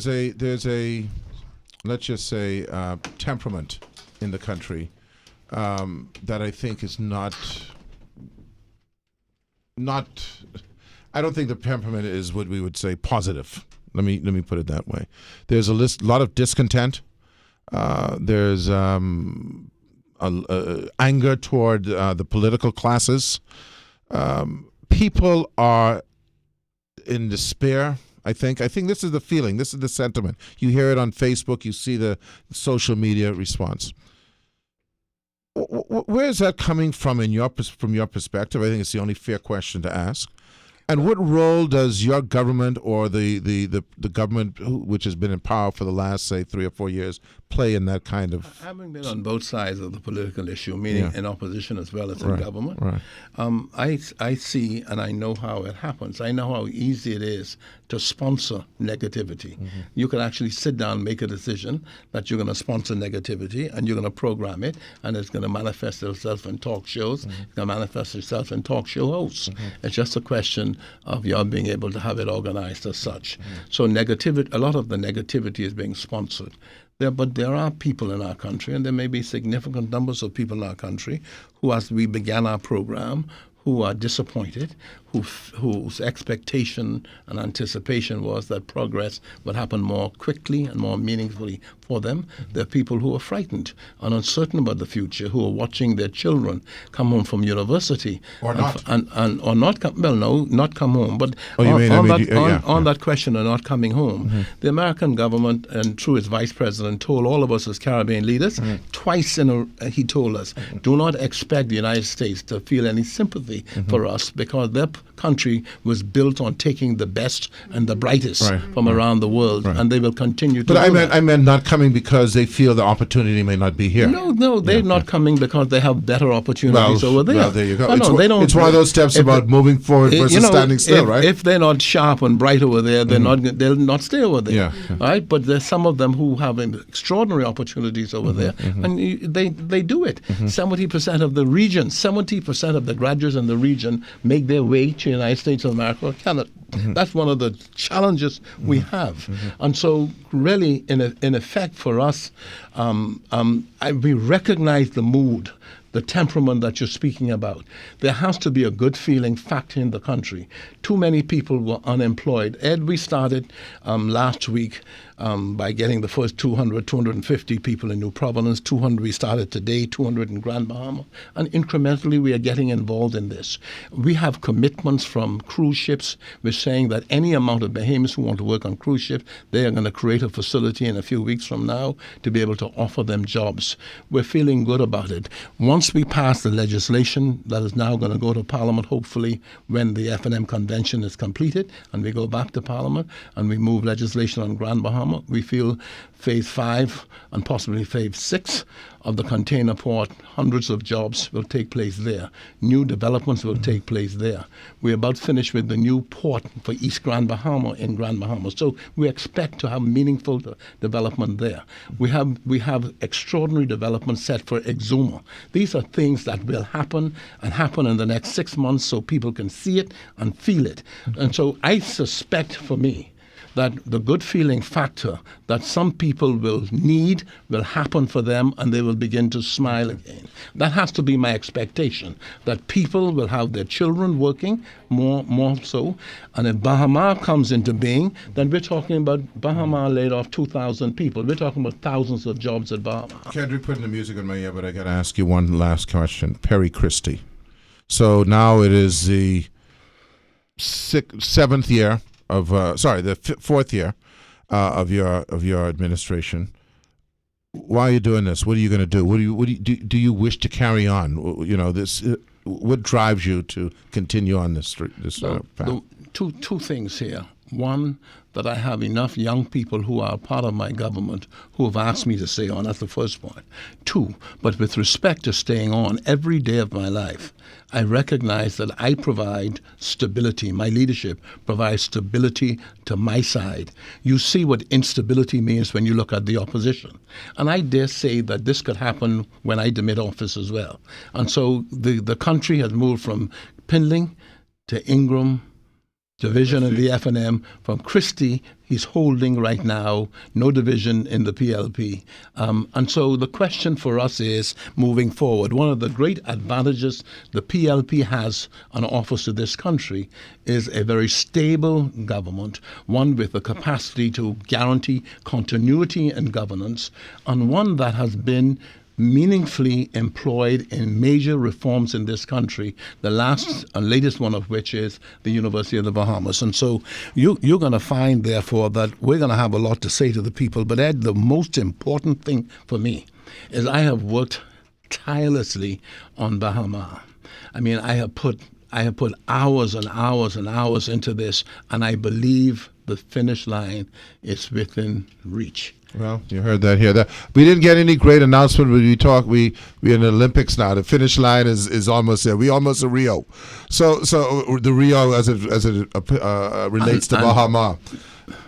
D: a let's just say temperament in the country that I think is not. I don't think the temperament is what we would say positive. Let me put it that way. There's a lot of discontent. There's anger toward the political classes. People are in despair. I think this is the feeling. This is the sentiment. You hear it on Facebook. You see the social media response. Where is that coming from from your perspective? I think it's the only fair question to ask. And what role does your government or the government which has been in power for the last, say, 3 or 4 years play in that kind of...
C: Having been on both sides of the political issue, meaning in opposition as well as in government, I see and I know how it happens. I know how easy it is to sponsor negativity. Mm-hmm. You can actually sit down, make a decision that you're going to sponsor negativity, and you're going to program it, and it's going to manifest itself in talk shows. Mm-hmm. It's going to manifest itself in talk show hosts. Mm-hmm. It's just a question of your being able to have it organized as such. Mm-hmm. So negativity, a lot of the negativity is being sponsored. But there are people in our country, and there may be significant numbers of people in our country who, as we began our program, who are disappointed, whose expectation and anticipation was that progress would happen more quickly and more meaningfully for them. There are people who are frightened and uncertain about the future, who are watching their children come home from university.
D: Or not.
C: Or not come, well, no, not come home. But on that question of not coming home, the American government, and through its vice president, told all of us as Caribbean leaders, twice he told us, do not expect the United States to feel any sympathy for us, because their country was built on taking the best and the brightest from around the world, and they will continue to.
D: But I meant not coming because they feel the opportunity may not be here.
C: No, they're not coming because they have better opportunities over there.
D: Well, there you go.
C: They don't.
D: It's one of those steps about moving forward versus standing still, right?
C: If they're not sharp and bright over there, they'll not stay over there.
D: Yeah.
C: Right? But there's some of them who have extraordinary opportunities over there, and they do it. 70% of the region, 70% of the graduates in the region make their way to the United States of America or Canada. That's one of the challenges we have. And so really, in effect for us, we recognize the mood, the temperament that you're speaking about. There has to be a good feeling factor in the country. Too many people were unemployed. Ed, we started last week by getting the first 250 people in New Providence, 200 we started today, 200 in Grand Bahama, and incrementally we are getting involved in this. We have commitments from cruise ships. We're saying that any amount of Bahamians who want to work on cruise ships, they are going to create a facility in a few weeks from now to be able to offer them jobs. We're feeling good about it. Once we pass the legislation that is now going to go to Parliament, hopefully when the F&M convention is completed, and we go back to Parliament and we move legislation on Grand Bahama, we feel phase 5 and possibly phase 6 of the container port, hundreds of jobs will take place there. New developments will take place there. We're about finished with the new port for East Grand Bahama in Grand Bahama. So we expect to have meaningful development there. We have extraordinary development set for Exuma. These are things that will happen in the next 6 months so people can see it and feel it. And so I suspect for me that the good feeling factor that some people will need will happen for them, and they will begin to smile again. That has to be my expectation, that people will have their children working more so. And if Bahama comes into being, then we're talking about Bahama laid off 2,000 people. We're talking about thousands of jobs at Bahama.
D: Kendrick putting the music in my ear, but I got to ask you one last question. Perry Christie. So now it is the seventh year of the fourth year of your administration. Why are you doing this? What are you going to do? Do you wish to carry on? You know, this. What drives you to continue on this path?
C: Two things here. One, that I have enough young people who are part of my government who have asked me to stay on. That's the first point. Two, but with respect to staying on every day of my life, I recognize that I provide stability. My leadership provides stability to my side. You see what instability means when you look at the opposition. And I dare say that this could happen when I demit office as well. And so the country has moved from Pindling to Ingram, division in the F&M. From Christie, he's holding right now, no division in the PLP. And so the question for us is, moving forward, one of the great advantages the PLP has on office to this country is a very stable government, one with the capacity to guarantee continuity in governance, and one that has been meaningfully employed in major reforms in this country, the last and latest one of which is the University of the Bahamas. And so you're going to find, therefore, that we're going to have a lot to say to the people. But Ed, the most important thing for me is I have worked tirelessly on Bahama. I mean, I have put hours and hours and hours into this, and I believe the finish line is within reach.
D: Well, you heard that here. We didn't get any great announcement when we talk. We're in the Olympics now. The finish line is almost there. We almost at Rio. So the Rio as it relates to Bahama.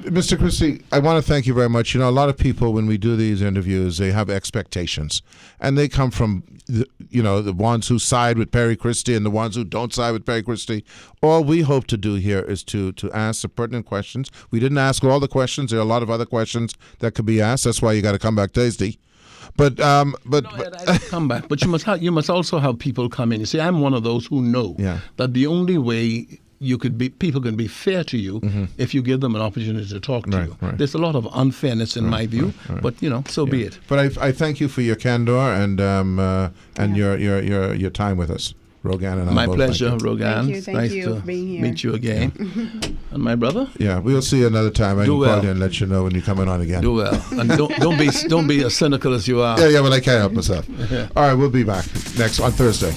D: Mr. Christie, I want to thank you very much. You know, a lot of people, when we do these interviews, they have expectations, and they come from the ones who side with Perry Christie and the ones who don't side with Perry Christie. All we hope to do here is to ask the pertinent questions. We didn't ask all the questions. There are a lot of other questions that could be asked. That's why you got to come back Thursday. But
C: Come back, but you must also have people come in. You see, I'm one of those who know that the only way people can be fair to you if you give them an opportunity to talk to you.
D: Right.
C: There's a lot of unfairness in my view, but so be it.
D: But I thank you for your candor and your time with us, Rogan. And
C: my
D: both
C: pleasure, Rogan.
B: Thank you for being here.
C: Meet you again. And my brother.
D: Yeah, we'll see you another time. I can call you and let you know when you're coming on again.
C: Do well, and don't be as cynical as you are.
A: Yeah, but I can't help myself. All right, we'll be back on Thursday.